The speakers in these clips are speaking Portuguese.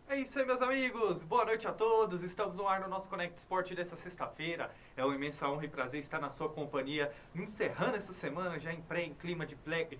É isso aí, meus amigos! Boa noite a todos! Estamos no ar no nosso Conect Sport dessa sexta-feira. É uma imensa honra e prazer estar na sua companhia, encerrando essa semana já em clima de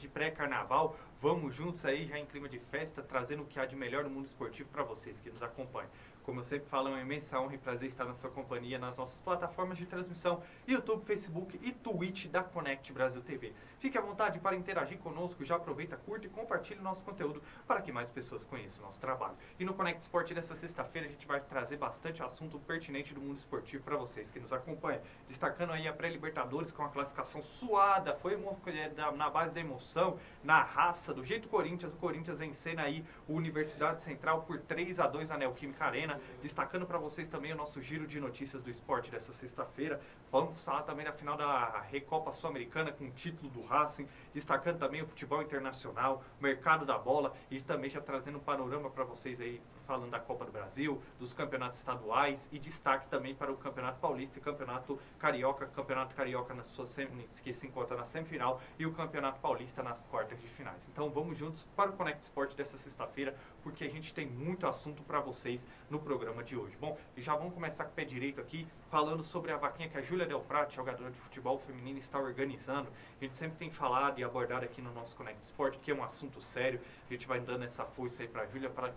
pré-carnaval. Vamos juntos aí, já em clima de festa, trazendo o que há de melhor no mundo esportivo para vocês que nos acompanham. Como eu sempre falo, é uma imensa honra e prazer estar na sua companhia nas nossas plataformas de transmissão, YouTube, Facebook e Twitch da Conect Brasil TV. Fique à vontade para interagir conosco, já aproveita, curta e compartilhe o nosso conteúdo para que mais pessoas conheçam o nosso trabalho. E no Conect Sport dessa sexta-feira a gente vai trazer bastante assunto pertinente do mundo esportivo para vocês que nos acompanham. Destacando aí a pré-Libertadores com a classificação suada, foi na base da emoção, na raça, do jeito Corinthians, o Corinthians vencendo aí o Universidade Central por 3-2 na Neoquímica Arena. Destacando para vocês também o nosso giro de notícias do esporte dessa sexta-feira. Vamos falar também da final da Recopa Sul-Americana com o título do Racing. Destacando também o futebol internacional, o mercado da bola e também já trazendo um panorama para vocês aí, falando da Copa do Brasil, dos campeonatos estaduais e destaque também para o Campeonato Paulista e Campeonato Carioca que se encontra na semifinal e o Campeonato Paulista nas quartas de finais. Então vamos juntos para o Conect Sport dessa sexta-feira, porque a gente tem muito assunto para vocês no programa de hoje. Bom, e já vamos começar com o pé direito aqui, falando sobre a vaquinha que a Júlia Del Prate, jogadora de futebol feminino, está organizando. A gente sempre tem falado e abordado aqui no nosso Conect Sport, que é um assunto sério. A gente vai dando essa força aí para a Júlia, para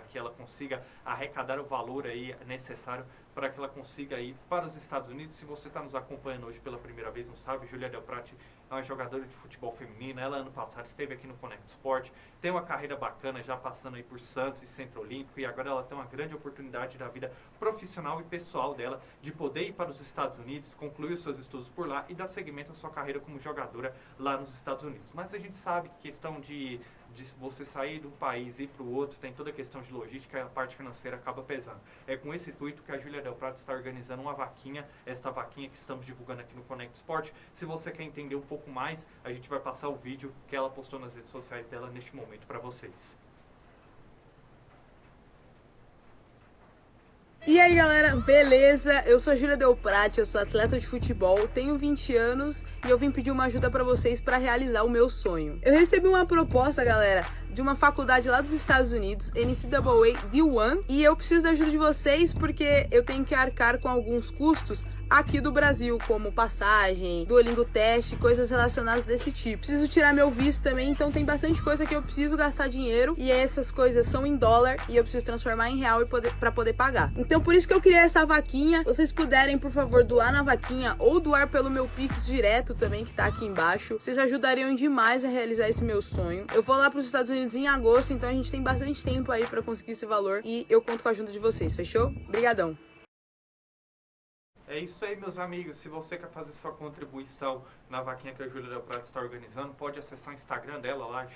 que ela consiga arrecadar o valor aí necessário para que ela consiga ir para os Estados Unidos. Se você está nos acompanhando hoje pela primeira vez, não sabe, Júlia Del Prate é uma jogadora de futebol feminino. Ela ano passado esteve aqui no Conect Sport, tem uma carreira bacana já passando aí por Santos e Centro Olímpico, e agora ela tem uma grande oportunidade da vida profissional e pessoal dela de poder ir para os Estados Unidos, concluir os seus estudos por lá e dar seguimento à sua carreira como jogadora lá nos Estados Unidos. Mas a gente sabe que questão de você sair de um país e ir para o outro, tem toda a questão de logística e a parte financeira acaba pesando. É com esse intuito que a Júlia Del Prate está organizando uma vaquinha, esta vaquinha que estamos divulgando aqui no Conect Sport. Se você quer entender um pouco mais, a gente vai passar o vídeo que ela postou nas redes sociais dela neste momento para vocês. E aí galera, beleza? Eu sou a Júlia Del Prate, eu sou atleta de futebol, tenho 20 anos e eu vim pedir uma ajuda pra vocês pra realizar o meu sonho. Eu recebi uma proposta, galera, de uma faculdade lá dos Estados Unidos, NCAA D1, e eu preciso da ajuda de vocês porque eu tenho que arcar com alguns custos aqui do Brasil, como passagem, Duolingo teste, coisas relacionadas desse tipo. Preciso tirar meu visto também, então tem bastante coisa que eu preciso gastar dinheiro e essas coisas são em dólar e eu preciso transformar em real para poder pagar. Então por isso que eu criei essa vaquinha. Vocês puderem, por favor, doar na vaquinha ou doar pelo meu Pix direto também, que tá aqui embaixo. Vocês ajudariam demais a realizar esse meu sonho. Eu vou lá para os Estados Unidos em agosto, então a gente tem bastante tempo aí para conseguir esse valor e eu conto com a ajuda de vocês, fechou? Obrigadão! É isso aí, meus amigos. Se você quer fazer sua contribuição na vaquinha que a Júlia Del Prate está organizando, pode acessar o Instagram dela lá,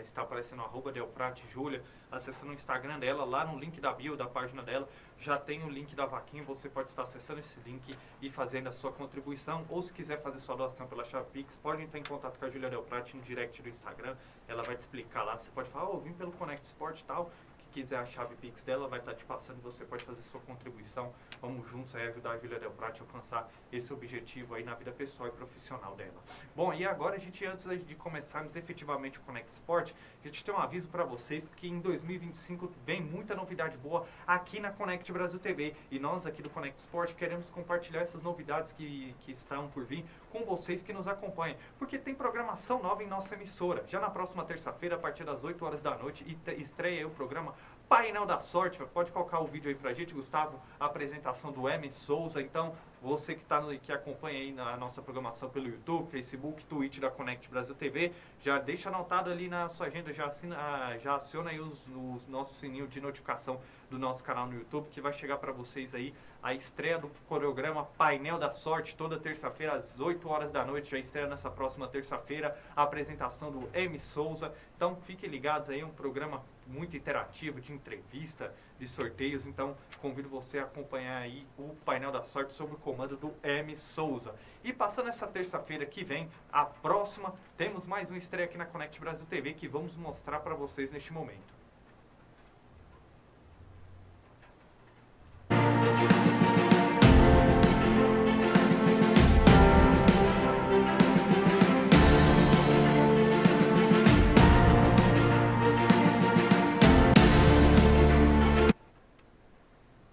está aparecendo @DelPrateJúlia. Acessando o Instagram dela, lá no link da bio da página dela, já tem o link da vaquinha. Você pode estar acessando esse link e fazendo a sua contribuição. Ou se quiser fazer sua doação pela chave Pix, pode entrar em contato com a Júlia Del Prate no direct do Instagram. Ela vai te explicar lá. Você pode falar, vim pelo Conect Sport e tal. Quiser a chave Pix dela, vai estar te passando, você pode fazer sua contribuição. Vamos juntos aí ajudar a Júlia Del Prate a alcançar esse objetivo aí na vida pessoal e profissional dela. Bom, e agora a gente, antes de começarmos efetivamente o Conect Sport, a gente tem um aviso para vocês, porque em 2025 vem muita novidade boa aqui na Conect Brasil TV. E nós aqui do Conect Sport queremos compartilhar essas novidades que estão por vir com vocês que nos acompanham. Porque tem programação nova em nossa emissora. Já na próxima terça-feira, a partir das 8 horas da noite, estreia aí o programa Painel da Sorte. Pode colocar o vídeo aí pra gente, Gustavo, a apresentação do M. Souza. Então, você que acompanha aí na nossa programação pelo YouTube, Facebook, Twitch da Conect Brasil TV, já deixa anotado ali na sua agenda, já aciona aí o nosso sininho de notificação do nosso canal no YouTube, que vai chegar para vocês aí a estreia do programa Painel da Sorte, toda terça-feira às 8 horas da noite, já estreia nessa próxima terça-feira a apresentação do M. Souza. Então fiquem ligados aí, um programa muito interativo, de entrevista, de sorteios. Então, convido você a acompanhar aí o painel da sorte sob o comando do M. Souza. E passando essa terça-feira que vem, a próxima, temos mais uma estreia aqui na Connect Brasil TV que vamos mostrar para vocês neste momento.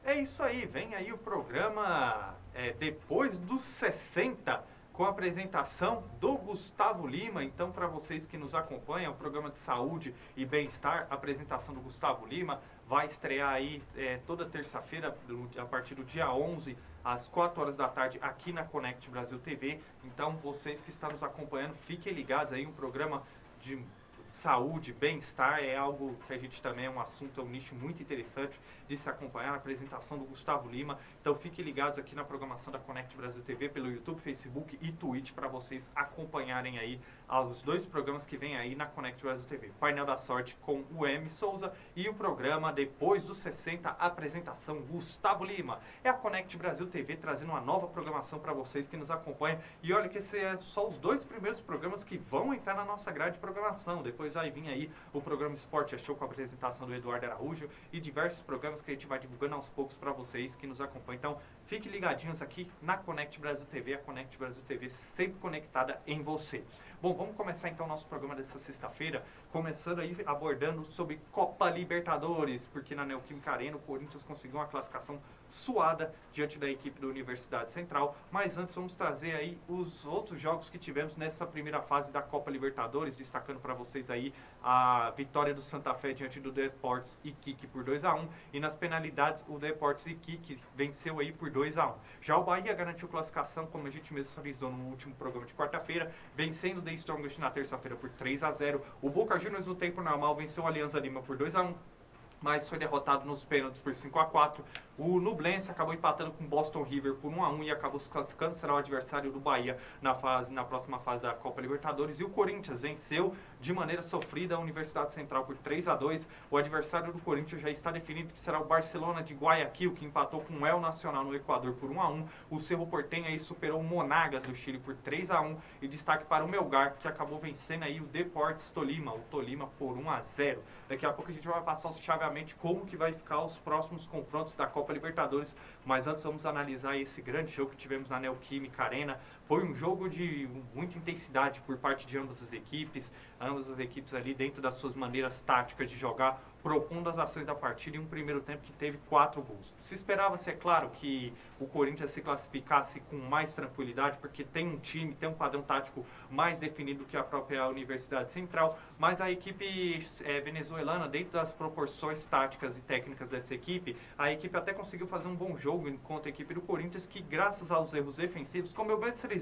É isso aí, vem aí o programa Depois dos 60, com a apresentação do Gustavo Lima. Então, para vocês que nos acompanham, o programa de saúde e bem-estar, a apresentação do Gustavo Lima vai estrear aí toda terça-feira, a partir do dia 11, às 4 horas da tarde, aqui na Connect Brasil TV. Então, vocês que estão nos acompanhando, fiquem ligados aí, um programa de saúde, bem-estar, é algo que a gente também, é um assunto, é um nicho muito interessante de se acompanhar, na apresentação do Gustavo Lima. Então fiquem ligados aqui na programação da Connect Brasil TV pelo YouTube, Facebook e Twitch para vocês acompanharem aí os dois programas que vem aí na Connect Brasil TV. Painel da Sorte com o M. Souza e o programa Depois dos 60, apresentação Gustavo Lima. É a Connect Brasil TV trazendo uma nova programação para vocês que nos acompanham. E olha que esse é só os dois primeiros programas que vão entrar na nossa grade de programação. Depois vai vir aí o programa Esporte é Show com a apresentação do Eduardo Araújo e diversos programas que a gente vai divulgando aos poucos para vocês que nos acompanham. Então, fiquem ligadinhos aqui na Connect Brasil TV, a Connect Brasil TV sempre conectada em você. Bom, vamos começar então o nosso programa dessa sexta-feira, começando aí abordando sobre Copa Libertadores, porque na Neoquímica Arena o Corinthians conseguiu uma classificação suada diante da equipe da Universidade Central. Mas antes vamos trazer aí os outros jogos que tivemos nessa primeira fase da Copa Libertadores, destacando para vocês aí a vitória do Santa Fé diante do Deportes Iquique por 2-1, e nas penalidades o Deportes Iquique venceu aí por 2-1. Já o Bahia garantiu classificação, como a gente mesmo avisou no último programa de quarta-feira, vencendo o The Strongest na terça-feira por 3-0. O Boca Juniors no tempo normal venceu o Alianza Lima por 2-1, mas foi derrotado nos pênaltis por 5-4. O Nublense acabou empatando com o Boston River por 1-1 e acabou se classificando, será o adversário do Bahia na próxima fase da Copa Libertadores. E o Corinthians venceu de maneira sofrida a Universidade Central por 3-2. O adversário do Corinthians já está definido, que será o Barcelona de Guayaquil, que empatou com o El Nacional no Equador por 1-1. O Cerro Porteño aí superou o Monagas do Chile por 3-1. E destaque para o Melgar, que acabou vencendo aí o Deportes Tolima, o Tolima por 1-0. Daqui a pouco a gente vai passar chaveamente como que vai ficar os próximos confrontos da Copa Libertadores, mas antes vamos analisar esse grande jogo que tivemos na Neoquímica Arena. Foi um jogo de muita intensidade por parte de ambas as equipes ali dentro das suas maneiras táticas de jogar, propondo as ações da partida, em um primeiro tempo que teve 4 gols. Se esperava-se, é claro, que o Corinthians se classificasse com mais tranquilidade, porque tem um time, tem um padrão tático mais definido que a própria Universidade Central, mas a equipe venezuelana, dentro das proporções táticas e técnicas dessa equipe, a equipe até conseguiu fazer um bom jogo contra a equipe do Corinthians, que graças aos erros defensivos, como eu mencionei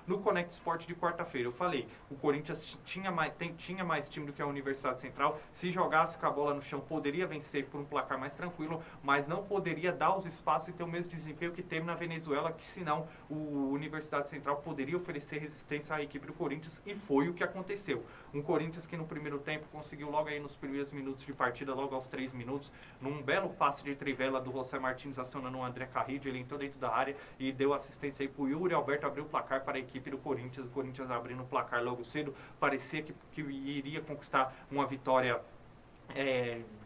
no Connect Sport de quarta-feira, eu falei, o Corinthians tinha mais time do que a Universidade Central. Se jogasse com a bola no chão, poderia vencer por um placar mais tranquilo, mas não poderia dar os espaços e ter o mesmo desempenho que teve na Venezuela, que senão o Universidade Central poderia oferecer resistência à equipe do Corinthians, e foi o que aconteceu. Um Corinthians que no primeiro tempo conseguiu logo aí nos primeiros minutos de partida, logo aos 3 minutos, num belo passe de trivela do José Martins acionando o André Carrillo, ele entrou dentro da área e deu assistência aí pro Yuri Alberto abrir o placar para a equipe do Corinthians. O Corinthians abrindo o placar logo cedo, parecia que iria conquistar uma vitória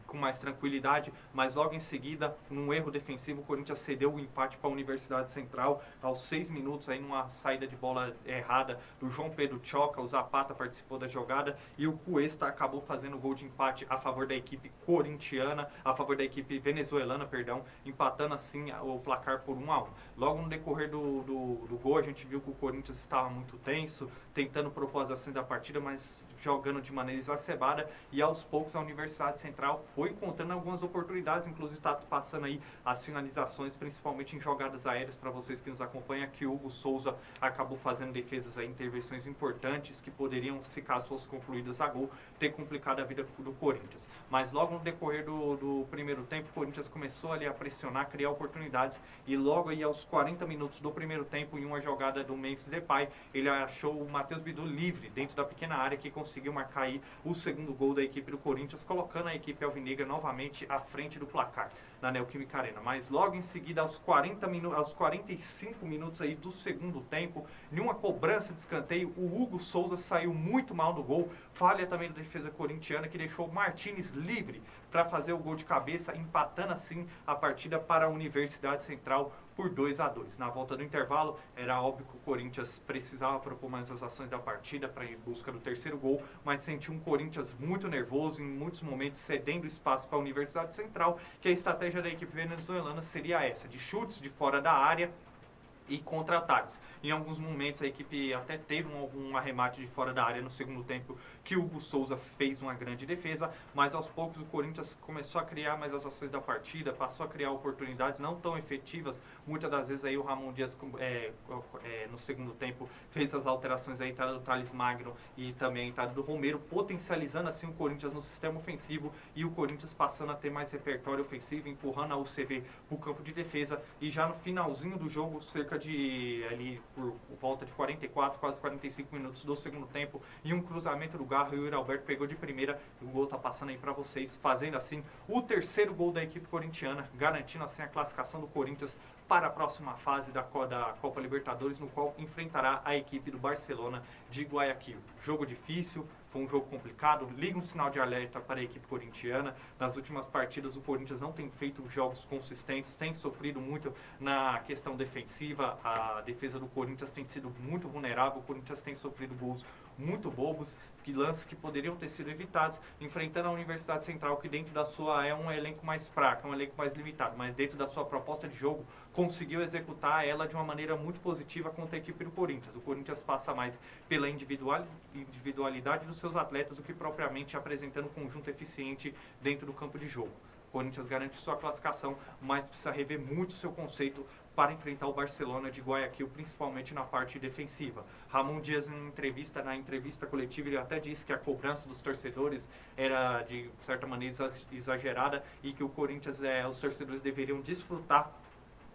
com mais tranquilidade, mas logo em seguida, num erro defensivo, o Corinthians cedeu o empate para a Universidade Central aos 6 minutos, aí numa saída de bola errada do João Pedro Choca. O Zapata participou da jogada e o Cuesta acabou fazendo o gol de empate a favor da equipe corintiana, a favor da equipe venezuelana, perdão, empatando assim o placar por 1-1. Logo no decorrer do gol, a gente viu que o Corinthians estava muito tenso, tentando propor as ações da partida, mas jogando de maneira exacerbada, e aos poucos a Universidade Central foi encontrando algumas oportunidades, inclusive está passando aí as finalizações, principalmente em jogadas aéreas, para vocês que nos acompanham, que o Hugo Souza acabou fazendo defesas aí, intervenções importantes que poderiam, se caso fossem concluídas a gol, ter complicado a vida do Corinthians. Mas logo no decorrer do primeiro tempo, o Corinthians começou ali a pressionar, criar oportunidades, e logo aí aos 40 minutos do primeiro tempo, em uma jogada do Memphis Depay, ele achou o Matheus Bidu livre dentro da pequena área, que conseguiu marcar aí o segundo gol da equipe do Corinthians, colocando a equipe alvinegro Alvinegra novamente à frente do placar na Neoquímica Arena. Mas logo em seguida, aos 45 minutos aí do segundo tempo, em uma cobrança de escanteio, o Hugo Souza saiu muito mal no gol. Falha também da defesa corintiana, que deixou o Martínez livre para fazer o gol de cabeça, empatando assim a partida para a Universidade Central por 2-2. Na volta do intervalo, era óbvio que o Corinthians precisava propor mais as ações da partida para ir em busca do terceiro gol, mas sentiu um Corinthians muito nervoso, em muitos momentos cedendo espaço para a Universidade Central, que a estratégia da equipe venezuelana seria essa, de chutes de fora da área e contra-ataques. Em alguns momentos a equipe até teve um arremate de fora da área no segundo tempo, que o Hugo Souza fez uma grande defesa, mas aos poucos o Corinthians começou a criar mais as ações da partida, passou a criar oportunidades não tão efetivas. Muitas das vezes aí o Ramon Dias no segundo tempo fez as alterações, a entrada do Thales Magno e também a entrada do Romero, potencializando assim o Corinthians no sistema ofensivo, e o Corinthians passando a ter mais repertório ofensivo, empurrando a UCV para o campo de defesa. E já no finalzinho do jogo, cerca de ali por volta de 44, quase 45 minutos do segundo tempo, e um cruzamento do Garro, e o Yuri Alberto pegou de primeira, e o gol tá passando aí para vocês, fazendo assim o terceiro gol da equipe corintiana, garantindo assim a classificação do Corinthians para a próxima fase da Copa Libertadores, no qual enfrentará a equipe do Barcelona de Guayaquil. Jogo difícil, foi um jogo complicado, liga um sinal de alerta para a equipe corintiana. Nas últimas partidas o Corinthians não tem feito jogos consistentes, tem sofrido muito na questão defensiva, a defesa do Corinthians tem sido muito vulnerável, o Corinthians tem sofrido gols muito bobos, lances que poderiam ter sido evitados, enfrentando a Universidade Central, que dentro da sua é um elenco mais fraco, é um elenco mais limitado, mas dentro da sua proposta de jogo conseguiu executar ela de uma maneira muito positiva contra a equipe do Corinthians. O Corinthians passa mais pela individualidade dos seus atletas do que propriamente apresentando um conjunto eficiente dentro do campo de jogo. O Corinthians garante sua classificação, mas precisa rever muito seu conceito para enfrentar o Barcelona de Guayaquil, principalmente na parte defensiva. Ramon Dias, na entrevista coletiva, ele até disse que a cobrança dos torcedores era, de certa maneira, exagerada, e que o Corinthians, os torcedores deveriam desfrutar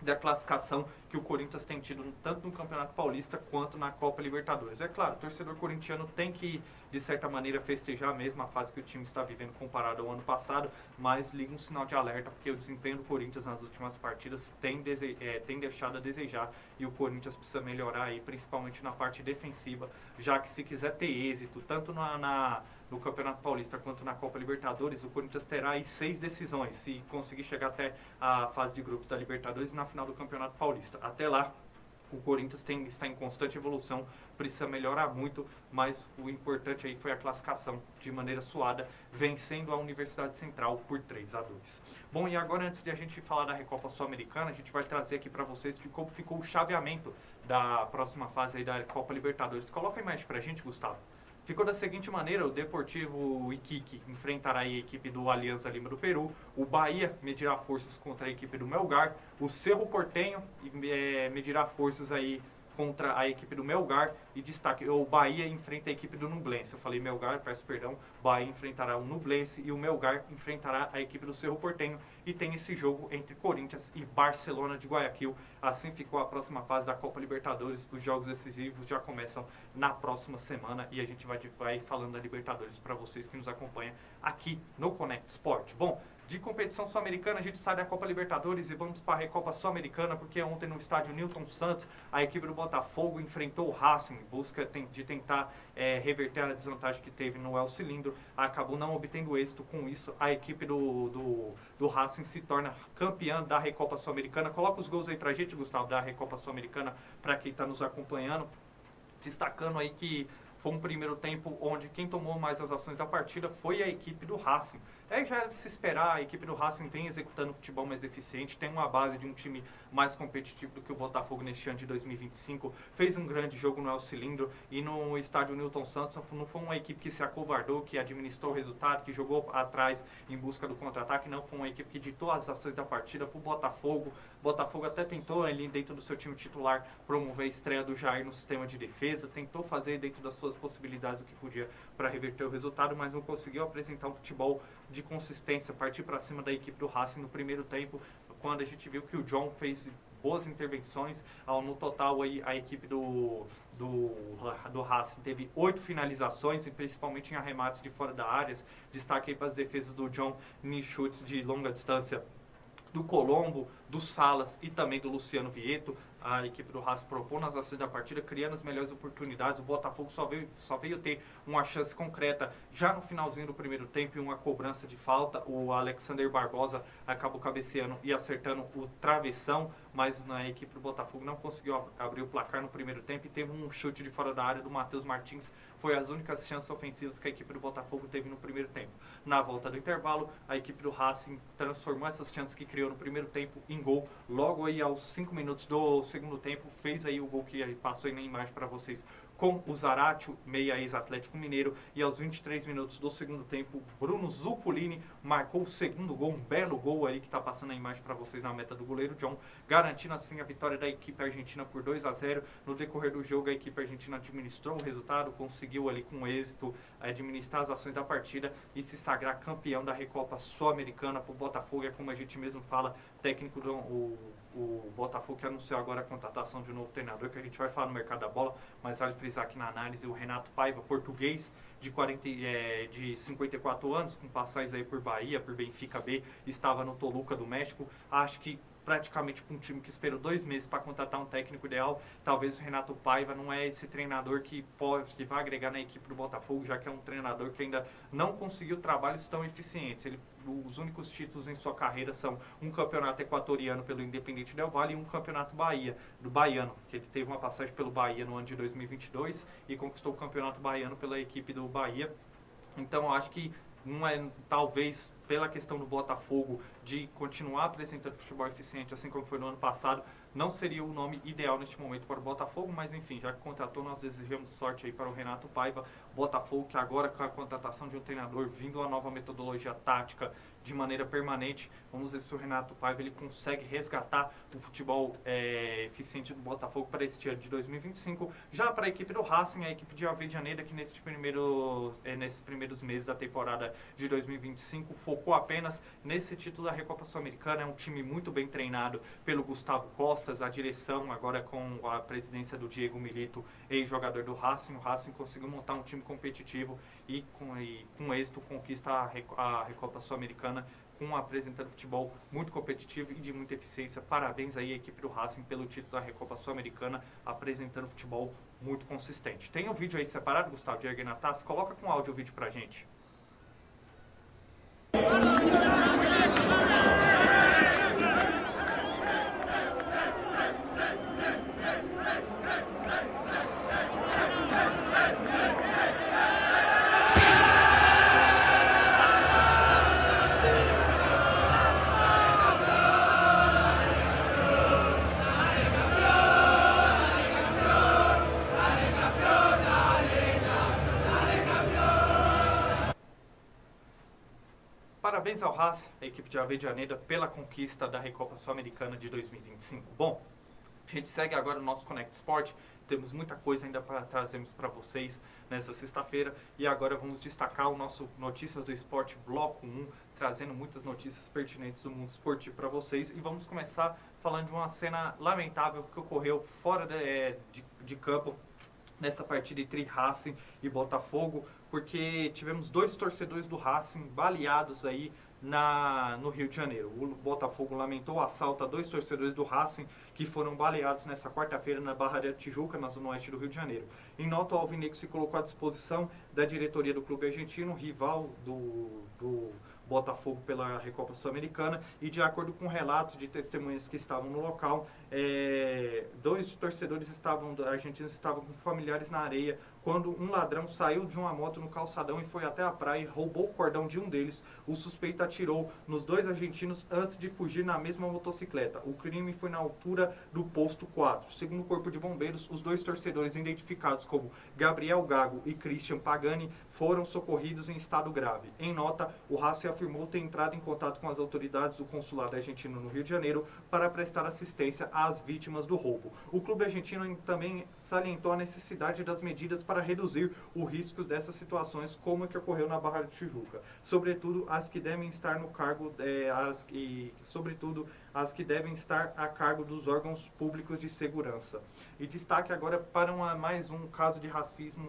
da classificação que o Corinthians tem tido tanto no Campeonato Paulista quanto na Copa Libertadores. É claro, o torcedor corintiano tem que, de certa maneira, festejar a mesma fase que o time está vivendo comparado ao ano passado, mas liga um sinal de alerta, porque o desempenho do Corinthians nas últimas partidas tem deixado a desejar, e o Corinthians precisa melhorar aí, principalmente na parte defensiva, já que se quiser ter êxito, tanto no Campeonato Paulista quanto na Copa Libertadores, o Corinthians terá aí 6 decisões, se conseguir chegar até a fase de grupos da Libertadores e na final do Campeonato Paulista. Até lá, o Corinthians está em constante evolução, precisa melhorar muito, mas o importante aí foi a classificação de maneira suada, vencendo a Universidade Central por 3-2. Bom, e agora, antes de a gente falar da Recopa Sul-Americana, a gente vai trazer aqui para vocês de como ficou o chaveamento da próxima fase aí da Copa Libertadores. Coloca a imagem pra gente, Gustavo. Ficou da seguinte maneira: o Deportivo Iquique enfrentará a equipe do Alianza Lima do Peru, o Bahia medirá forças contra a equipe do Melgar, o Cerro Porteño medirá forças aí contra a equipe do Melgar, e destaque, o Bahia enfrenta a equipe do Nublense. Eu falei Melgar, peço perdão. Bahia enfrentará o Nublense e o Melgar enfrentará a equipe do Cerro Porteño, e tem esse jogo entre Corinthians e Barcelona de Guayaquil. Assim ficou a próxima fase da Copa Libertadores. Os jogos decisivos já começam na próxima semana, e a gente vai falando da Libertadores para vocês que nos acompanham aqui no Connect Sport. Bom, de competição sul-americana, a gente sai da Copa Libertadores e vamos para a Recopa Sul-Americana, porque ontem no estádio Newton Santos, a equipe do Botafogo enfrentou o Racing em busca de tentar reverter a desvantagem que teve no El Cilindro. Acabou não obtendo êxito. Com isso, a equipe do Racing se torna campeã da Recopa Sul-Americana. Coloca os gols aí pra gente, Gustavo, da Recopa Sul-Americana, para quem está nos acompanhando. Destacando aí que foi um primeiro tempo onde quem tomou mais as ações da partida foi a equipe do Racing. Já era de se esperar, a equipe do Racing vem executando um futebol mais eficiente, tem uma base de um time mais competitivo do que o Botafogo neste ano de 2025, fez um grande jogo no El Cilindro, e no estádio Newton Santos não foi uma equipe que se acovardou, que administrou o resultado, que jogou atrás em busca do contra-ataque, não, foi uma equipe que ditou as ações da partida para o Botafogo. O Botafogo até tentou ali dentro do seu time titular promover a estreia do Jair no sistema de defesa, tentou fazer dentro das suas possibilidades o que podia para reverter o resultado, mas não conseguiu apresentar um futebol de consistência, partir para cima da equipe do Racing no primeiro tempo. quando a gente viu que o John fez boas intervenções. No total, aí, a equipe do Racing teve 8 finalizações, e principalmente em arremates de fora da área. Destaque aí para as defesas do John em chutes de longa distância do Colombo, do Salas e também do Luciano Vieto. A equipe do Racing propôs nas ações da partida, criando as melhores oportunidades. O Botafogo só veio ter uma chance concreta já no finalzinho do primeiro tempo, e uma cobrança de falta. O Alexander Barbosa acabou cabeceando e acertando o travessão, mas a equipe do Botafogo não conseguiu abrir o placar no primeiro tempo, e teve um chute de fora da área do Matheus Martins. Foi as únicas chances ofensivas que a equipe do Botafogo teve no primeiro tempo. Na volta do intervalo, a equipe do Racing transformou essas chances que criou no primeiro tempo em gol. Logo aí aos 5 minutos do segundo tempo, fez aí o gol que passou aí na imagem para vocês, com o Zaratio, meia ex-Atlético Mineiro. E aos 23 minutos do segundo tempo, Bruno Zuculini marcou o segundo gol, um belo gol ali que está passando a imagem para vocês na meta do goleiro John, garantindo assim a vitória da equipe argentina por 2-0. No decorrer do jogo, a equipe argentina administrou o resultado, conseguiu ali com êxito administrar as ações da partida e se sagrar campeão da Recopa Sul-Americana. Para o Botafogo, é como a gente mesmo fala, técnico do o Botafogo, que anunciou agora a contratação de um novo treinador, que a gente vai falar no mercado da bola, mas vale frisar aqui na análise o Renato Paiva, português, de 54 anos, com passagens aí por Bahia, por Benfica B, estava no Toluca do México. Acho que praticamente para um time que esperou 2 meses para contratar um técnico ideal, talvez o Renato Paiva não é esse treinador que vai agregar na equipe do Botafogo, já que é um treinador que ainda não conseguiu trabalhos tão eficientes. Os únicos títulos em sua carreira são um campeonato equatoriano pelo Independente Del Valle e um campeonato do baiano, que ele teve uma passagem pelo Bahia no ano de 2022 e conquistou o campeonato baiano pela equipe do Bahia. Então, eu acho que não é, talvez, pela questão do Botafogo de continuar apresentando futebol eficiente, assim como foi no ano passado, não seria o nome ideal neste momento para o Botafogo, mas enfim, já que contratou, nós desejamos sorte aí para o Renato Paiva. Botafogo, que agora com a contratação de um treinador, vindo a nova metodologia tática de maneira permanente, vamos ver se o Renato Paiva ele consegue resgatar o futebol eficiente do Botafogo para este ano de 2025. Já para a equipe do Racing, a equipe de Avejaneira, que nesses primeiros meses da temporada de 2025 focou apenas nesse título da Recopa Sul-Americana. É um time muito bem treinado pelo Gustavo Costas, a direção agora com a presidência do Diego Milito, ex-jogador do Racing. O Racing conseguiu montar um time competitivo e com êxito conquista a Recopa Sul-Americana, apresentando futebol muito competitivo e de muita eficiência. Parabéns aí à equipe do Racing pelo título da Recopa Sul-Americana, apresentando futebol muito consistente. Tem um vídeo aí separado, Gustavo, de Erguer Natas? Coloca com áudio o vídeo pra gente. Parabéns ao Racing, a equipe de Avejaneira, pela conquista da Recopa Sul-Americana de 2025. Bom, a gente segue agora o nosso Connect Sport. Temos muita coisa ainda para trazermos para vocês nessa sexta-feira. E agora vamos destacar o nosso Notícias do Esporte Bloco 1, trazendo muitas notícias pertinentes do mundo esportivo para vocês. E vamos começar falando de uma cena lamentável que ocorreu fora de campo nessa partida entre Racing e Botafogo, porque tivemos 2 torcedores do Racing baleados aí no Rio de Janeiro. O Botafogo lamentou o assalto a 2 torcedores do Racing que foram baleados nessa quarta-feira na Barra da Tijuca, na zona oeste do Rio de Janeiro. Em nota, o Alvinegro se colocou à disposição da diretoria do clube argentino, rival do Botafogo pela Recopa Sul-Americana, e de acordo com relatos de testemunhas que estavam no local, 2 torcedores argentinos estavam com familiares na areia quando um ladrão saiu de uma moto no calçadão e foi até a praia e roubou o cordão de um deles. O suspeito atirou nos 2 argentinos antes de fugir na mesma motocicleta. O crime foi na altura do posto 4. Segundo o Corpo de Bombeiros, os 2 torcedores identificados como Gabriel Gago e Christian Pagani foram socorridos em estado grave. Em nota, o Racing afirmou ter entrado em contato com as autoridades do consulado argentino no Rio de Janeiro para prestar assistência às vítimas do roubo. O clube argentino também salientou a necessidade das medidas para reduzir o risco dessas situações, como a que ocorreu na Barra de Tijuca, sobretudo as que devem estar no cargo, sobretudo as que devem estar a cargo dos órgãos públicos de segurança. E destaque agora para mais um caso de racismo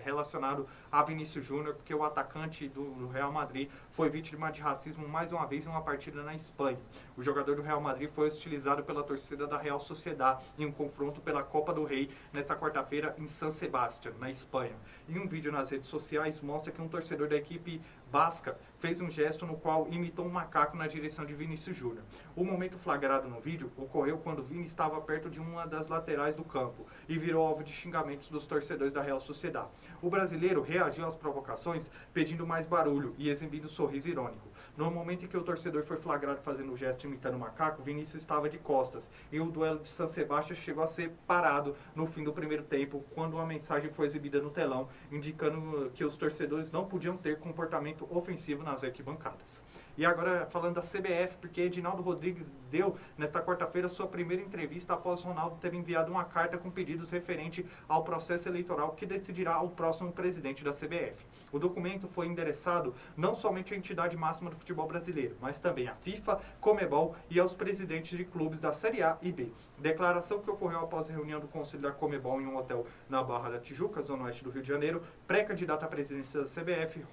relacionado a Vinícius Júnior, porque o atacante do Real Madrid foi vítima de racismo mais uma vez em uma partida na Espanha. O jogador do Real Madrid foi hostilizado pela torcida da Real Sociedad em um confronto pela Copa do Rei nesta quarta-feira em San Sebastián, na Espanha. E um vídeo nas redes sociais mostra que um torcedor da equipe basca fez um gesto no qual imitou um macaco na direção de Vinícius Júnior. O momento flagrado no vídeo ocorreu quando Vini estava perto de uma das laterais do campo e virou alvo de xingamentos dos torcedores da Real Sociedad. O brasileiro reagiu às provocações pedindo mais barulho e exibindo um sorriso irônico. No momento em que o torcedor foi flagrado fazendo o gesto imitando o macaco, Vinícius estava de costas e o duelo de San Sebastián chegou a ser parado no fim do primeiro tempo, quando uma mensagem foi exibida no telão, indicando que os torcedores não podiam ter comportamento ofensivo nas arquibancadas. E agora falando da CBF, porque Edinaldo Rodrigues deu nesta quarta-feira sua primeira entrevista após Ronaldo ter enviado uma carta com pedidos referente ao processo eleitoral que decidirá o próximo presidente da CBF. O documento foi endereçado não somente à entidade máxima do futebol brasileiro, mas também à FIFA, Comebol e aos presidentes de clubes da Série A e B. Declaração que ocorreu após a reunião do Conselho da Comebol em um hotel na Barra da Tijuca, zona oeste do Rio de Janeiro. Pré-candidato à presidência da CBF,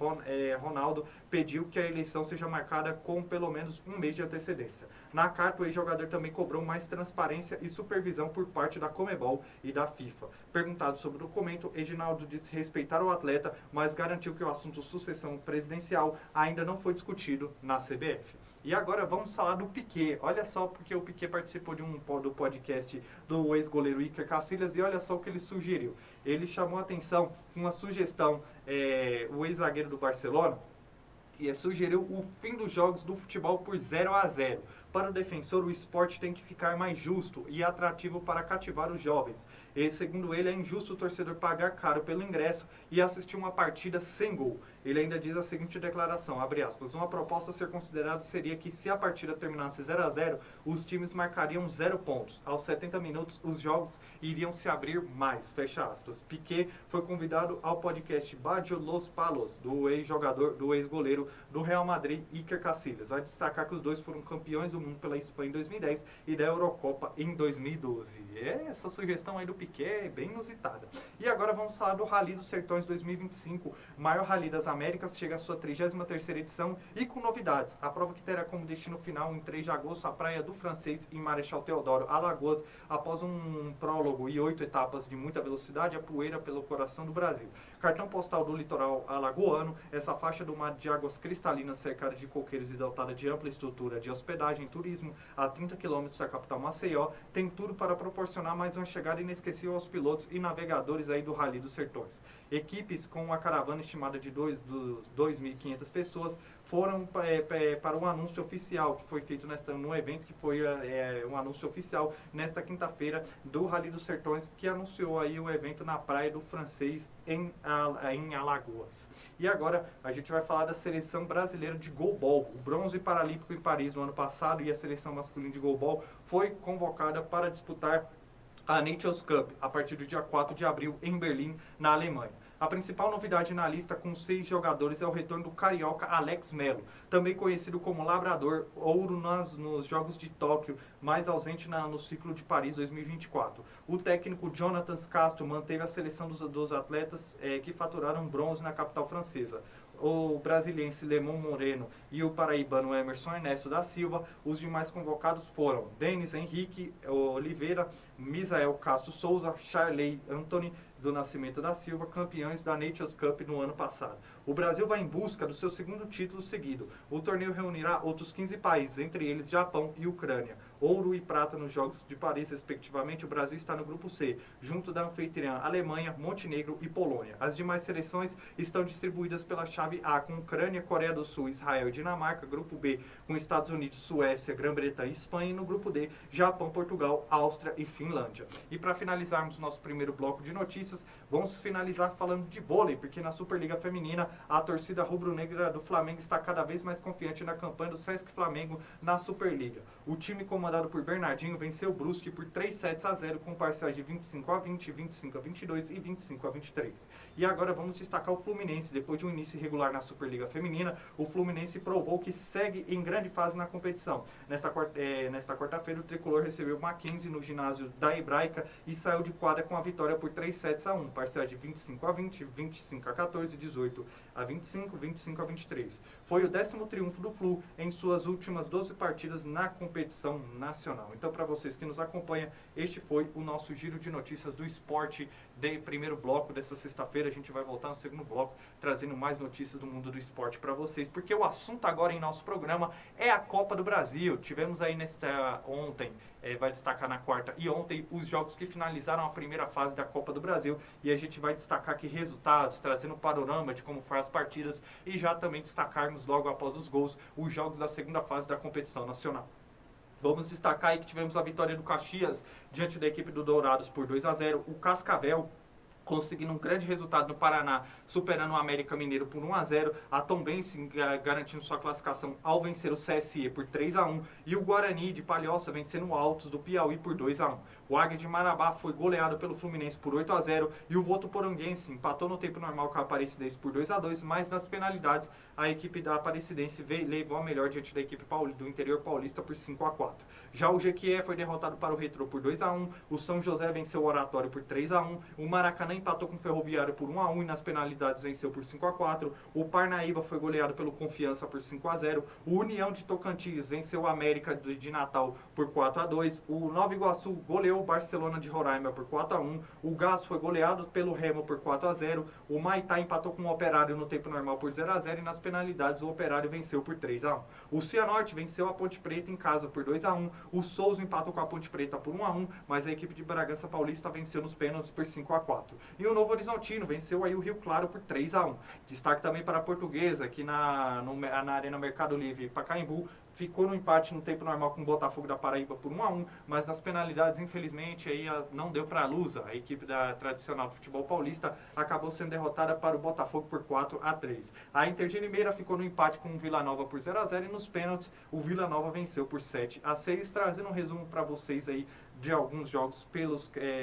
Ronaldo pediu que a eleição seja marcada com pelo menos um mês de antecedência. Na carta, o ex-jogador também cobrou mais transparência e supervisão por parte da Comebol e da FIFA. Perguntado sobre o documento, Edinaldo disse respeitar o atleta, mas garantiu que o assunto sucessão presidencial ainda não foi discutido na CBF. E agora vamos falar do Piquet. Olha só, porque o Piquet participou do podcast do ex-goleiro Iker Casillas e olha só o que ele sugeriu. Ele chamou a atenção com uma sugestão, o ex-zagueiro do Barcelona, que sugeriu o fim dos jogos do futebol por 0-0. Para o defensor, o esporte tem que ficar mais justo e atrativo para cativar os jovens. E, segundo ele, é injusto o torcedor pagar caro pelo ingresso e assistir uma partida sem gol. Ele ainda diz a seguinte declaração, abre aspas, uma proposta a ser considerada seria que se a partida terminasse 0-0, os times marcariam 0 pontos. Aos 70 minutos, os jogos iriam se abrir mais, fecha aspas. Piquet foi convidado ao podcast Bajo Los Palos, do ex-jogador, do ex-goleiro do Real Madrid, Iker Casillas. Vai destacar que os dois foram campeões do mundo pela Espanha em 2010 e da Eurocopa em 2012. Essa sugestão aí do Piquet é bem inusitada. E agora vamos falar do Rally dos Sertões 2025, maior rally das Américas, chega à sua 33ª edição e com novidades. A prova que terá como destino final em 3 de agosto a Praia do Francês em Marechal Deodoro, Alagoas, após um prólogo e 8 etapas de muita velocidade, a poeira pelo coração do Brasil. Cartão postal do litoral alagoano, essa faixa do mar de águas cristalinas cercada de coqueiros e dotada de ampla estrutura de hospedagem e turismo a 30 km da capital Maceió, tem tudo para proporcionar mais uma chegada inesquecível aos pilotos e navegadores aí do Rally dos Sertões. Equipes com uma caravana estimada de 2.500 pessoas foram para um anúncio oficial que foi feito no evento, que foi um anúncio oficial nesta quinta-feira do Rally dos Sertões, que anunciou aí o evento na Praia do Francês em Alagoas. E agora a gente vai falar da seleção brasileira de goalball. O bronze paralímpico em Paris no ano passado e a seleção masculina de goalball foi convocada para disputar a Nations Cup a partir do dia 4 de abril em Berlim, na Alemanha. A principal novidade na lista com 6 jogadores é o retorno do carioca Alex Melo, também conhecido como Labrador, ouro nos Jogos de Tóquio, mais ausente no ciclo de Paris 2024. O técnico Jonathan Castro manteve a seleção dos atletas que faturaram bronze na capital francesa. O brasiliense Lemon Moreno e o paraibano Emerson Ernesto da Silva. Os demais convocados foram Denis Henrique Oliveira, Misael Castro Souza, Charley Anthony do Nascimento da Silva, campeões da Nations Cup no ano passado. O Brasil vai em busca do seu segundo título seguido. O torneio reunirá outros 15 países, entre eles Japão e Ucrânia. Ouro e prata nos Jogos de Paris, respectivamente, o Brasil está no grupo C, junto da anfitriã Alemanha, Montenegro e Polônia. As demais seleções estão distribuídas pela chave A, com Ucrânia, Coreia do Sul, Israel e Dinamarca. Grupo B, com Estados Unidos, Suécia, Grã-Bretanha e Espanha. E no grupo D, Japão, Portugal, Áustria e Finlândia. E para finalizarmos o nosso primeiro bloco de notícias, vamos finalizar falando de vôlei, porque na Superliga Feminina, a torcida rubro-negra do Flamengo está cada vez mais confiante na campanha do Sesc Flamengo na Superliga. O time comandado comandado por Bernardinho, venceu o Brusque por 3-0 com parciais de 25-20, 25-22 e 25-23. E agora vamos destacar o Fluminense. Depois de um início irregular na Superliga Feminina, o Fluminense provou que segue em grande fase na competição. Nesta quarta-feira, o tricolor recebeu o Mackenzie no ginásio da Hebraica e saiu de quadra com a vitória por 3-1, parciais de 25-20, 25-14, 18-25, 25-23. Foi o 10º triunfo do Flu em suas últimas 12 partidas na competição nacional. Então, para vocês que nos acompanham, este foi o nosso giro de notícias do esporte de primeiro bloco dessa sexta-feira. A gente vai voltar no segundo bloco, trazendo mais notícias do mundo do esporte para vocês, porque o assunto agora em nosso programa é a Copa do Brasil. Tivemos aí ontem, vai destacar na quarta e ontem, os jogos que finalizaram a primeira fase da Copa do Brasil, e a gente vai destacar aqui resultados, trazendo um panorama de como foram as partidas e já também destacarmos logo após os gols os jogos da segunda fase da competição nacional. Vamos destacar aí que tivemos a vitória do Caxias diante da equipe do Dourados por 2-0, o Cascavel conseguindo um grande resultado no Paraná, superando o América Mineiro por 1-0, a Tombense garantindo sua classificação ao vencer o CSE por 3-1 e o Guarani de Palhoça vencendo o Altos do Piauí por 2-1. O Águia de Marabá foi goleado pelo Fluminense por 8-0 e o Votuporanguense empatou no tempo normal com a Aparecidense por 2-2, mas nas penalidades a equipe da Aparecidense levou a melhor diante da equipe do interior paulista por 5-4. Já o Jequié foi derrotado para o Retrô por 2-1, o São José venceu o Oratório por 3-1, o Maracanã empatou com o Ferroviário por 1-1 e nas penalidades venceu por 5-4, o Parnaíba foi goleado pelo Confiança por 5-0, o União de Tocantins venceu o América de Natal por 4-2, o Nova Iguaçu goleou o Barcelona de Roraima por 4-1, o Gás foi goleado pelo Remo por 4-0, o Maitá empatou com o Operário no tempo normal por 0-0 e nas penalidades o Operário venceu por 3-1. O Cianorte venceu a Ponte Preta em casa por 2-1, o Souza empatou com a Ponte Preta por 1-1, mas a equipe de Bragança Paulista venceu nos pênaltis por 5-4. E o Novo Horizontino venceu aí o Rio Claro por 3-1. Destaque também para a Portuguesa, que na Arena Mercado Livre Pacaembu ficou no empate no tempo normal com o Botafogo da Paraíba por 1-1, mas nas penalidades, infelizmente, aí não deu para a Lusa. A equipe da tradicional do futebol paulista acabou sendo derrotada para o Botafogo por 4-3. A Inter de Limeira ficou no empate com o Vila Nova por 0-0 e nos pênaltis o Vila Nova venceu por 7-6, trazendo um resumo para vocês aí de alguns jogos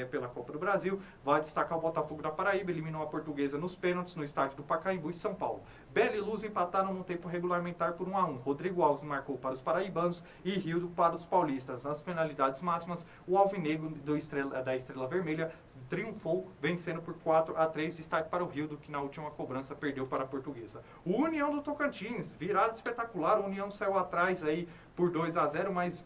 pela Copa do Brasil. Vai destacar o Botafogo da Paraíba, eliminou a Portuguesa nos pênaltis no estádio do Pacaembu, em São Paulo. Bela e Luz empataram no tempo regulamentar por 1-1. Rodrigo Alves marcou para os paraibanos e Rildo para os paulistas. Nas penalidades máximas, o alvinegro da Estrela Vermelha triunfou, vencendo por 4-3, destaque para o Rildo, que na última cobrança perdeu para a Portuguesa. O União do Tocantins, virada espetacular, o União saiu atrás aí por 2-0, mas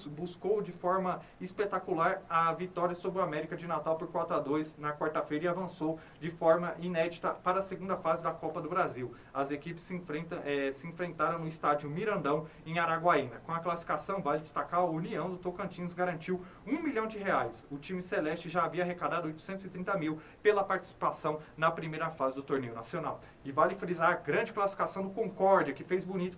buscou de forma espetacular a vitória sobre o América de Natal por 4-2 na quarta-feira e avançou de forma inédita para a segunda fase da Copa do Brasil. As equipes se enfrentaram no estádio Mirandão, em Araguaína. Com a classificação, vale destacar, a União do Tocantins garantiu R$1 milhão. O time celeste já havia arrecadado 830 mil pela participação na primeira fase do torneio nacional. E vale frisar a grande classificação do Concórdia, que fez bonito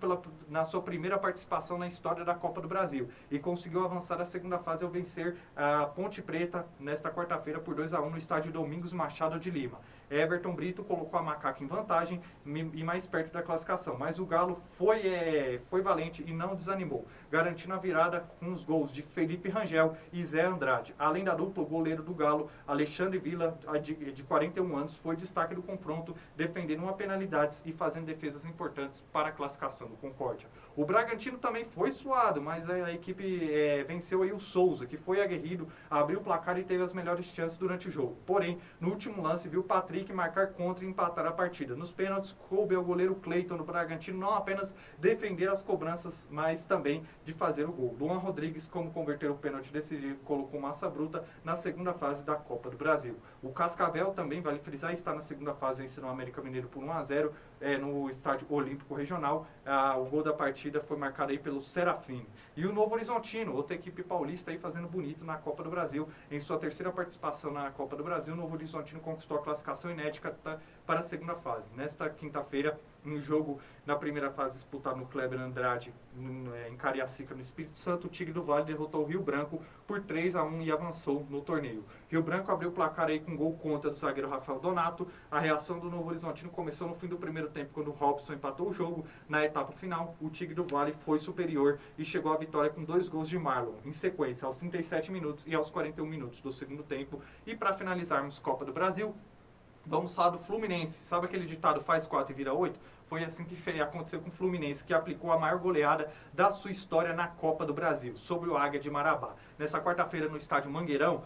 na sua primeira participação na história da Copa do Brasil e conseguiu avançar à segunda fase ao vencer a Ponte Preta nesta quarta-feira por 2-1 no estádio Domingos Machado de Lima. Everton Brito colocou a Macaca em vantagem e mais perto da classificação, mas o Galo foi valente e não desanimou, garantindo a virada com os gols de Felipe Rangel e Zé Andrade. Além da dupla, o goleiro do Galo, Alexandre Villa, de 41 anos, foi destaque do confronto, defendendo uma penalidades e fazendo defesas importantes para a classificação do Concórdia. O Bragantino também foi suado, mas a equipe venceu aí o Souza, que foi aguerrido, abriu o placar e teve as melhores chances durante o jogo. Porém, no último lance, viu o Patrick marcar contra e empatar a partida. Nos pênaltis, coube ao goleiro Cleiton do Bragantino não apenas defender as cobranças, mas também de fazer o gol. Luan Rodrigues, como converter o pênalti decidido, colocou massa bruta na segunda fase da Copa do Brasil. O Cascavel também, vale frisar, está na segunda fase, vencendo o América Mineiro por 1-0 no Estádio Olímpico Regional. O gol da partida foi marcado aí pelo Serafim. E o Novo Horizontino, outra equipe paulista aí fazendo bonito na Copa do Brasil. Em sua terceira participação na Copa do Brasil, o Novo Horizontino conquistou a classificação classificação inédita para a segunda fase. Nesta quinta-feira, um jogo na primeira fase disputado no Kleber Andrade, em Cariacica, no Espírito Santo, o Tigre do Vale derrotou o Rio Branco por 3-1 e avançou no torneio. Rio Branco abriu o placar aí com gol contra do zagueiro Rafael Donato. A reação do Novo Horizontino começou no fim do primeiro tempo, quando o Robson empatou o jogo. Na etapa final, o Tigre do Vale foi superior e chegou à vitória com 2 gols de Marlon, em sequência, aos 37 minutos e aos 41 minutos do segundo tempo. E para finalizarmos Copa do Brasil, vamos falar do Fluminense. Sabe aquele ditado, faz 4 e vira 8? Foi assim que aconteceu com o Fluminense, que aplicou a maior goleada da sua história na Copa do Brasil, sobre o Águia de Marabá. Nessa quarta-feira, no estádio Mangueirão,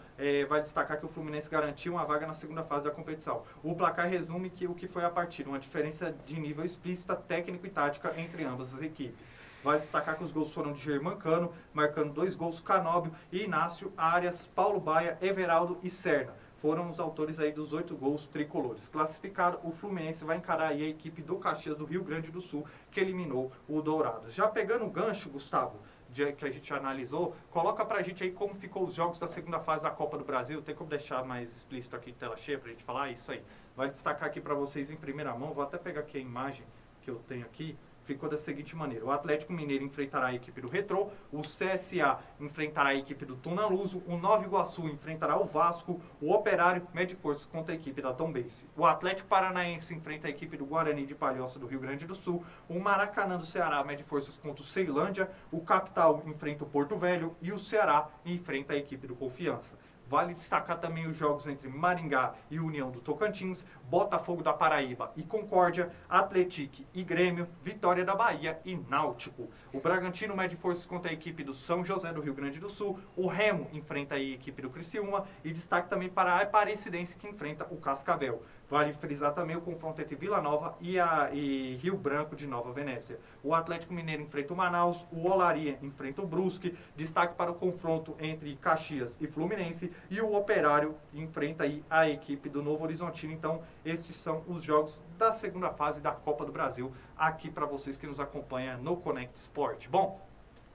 vai destacar que o Fluminense garantiu uma vaga na segunda fase da competição. O placar resume o que foi a partida, uma diferença de nível explícita, técnico e tática entre ambas as equipes. Vale destacar que os gols foram de Germancano, marcando 2 gols, Canóbio e Inácio, Arias, Paulo Baia, Everaldo e Serna. Foram os autores aí dos 8 gols tricolores. Classificado, o Fluminense vai encarar aí a equipe do Caxias do Rio Grande do Sul, que eliminou o Dourados. Já pegando o gancho, Gustavo, que a gente analisou, coloca pra gente aí como ficou os jogos da segunda fase da Copa do Brasil. Tem como deixar mais explícito aqui, tela cheia, pra gente falar? Isso aí. Vai destacar aqui pra vocês em primeira mão, vou até pegar aqui a imagem que eu tenho aqui. Ficou da seguinte maneira: o Atlético Mineiro enfrentará a equipe do Retrô, o CSA enfrentará a equipe do Tunaluso, o Nova Iguaçu enfrentará o Vasco, o Operário mede forças contra a equipe da Tombense. O Atlético Paranaense enfrenta a equipe do Guarani de Palhoça do Rio Grande do Sul, o Maracanã do Ceará mede forças contra o Ceilândia, o Capital enfrenta o Porto Velho e o Ceará enfrenta a equipe do Confiança. Vale destacar também os jogos entre Maringá e União do Tocantins, Botafogo da Paraíba e Concórdia, Atlético e Grêmio, Vitória da Bahia e Náutico. O Bragantino mede forças contra a equipe do São José do Rio Grande do Sul, o Remo enfrenta a equipe do Criciúma e destaque também para a Aparecidense, que enfrenta o Cascavel. Vale frisar também o confronto entre Vila Nova e Rio Branco de Nova Venécia. O Atlético Mineiro enfrenta o Manaus, o Olaria enfrenta o Brusque, destaque para o confronto entre Caxias e Fluminense, e o Operário enfrenta aí a equipe do Novo Horizontino. Então, esses são os jogos da segunda fase da Copa do Brasil, aqui para vocês que nos acompanham no Connect Sport. Bom,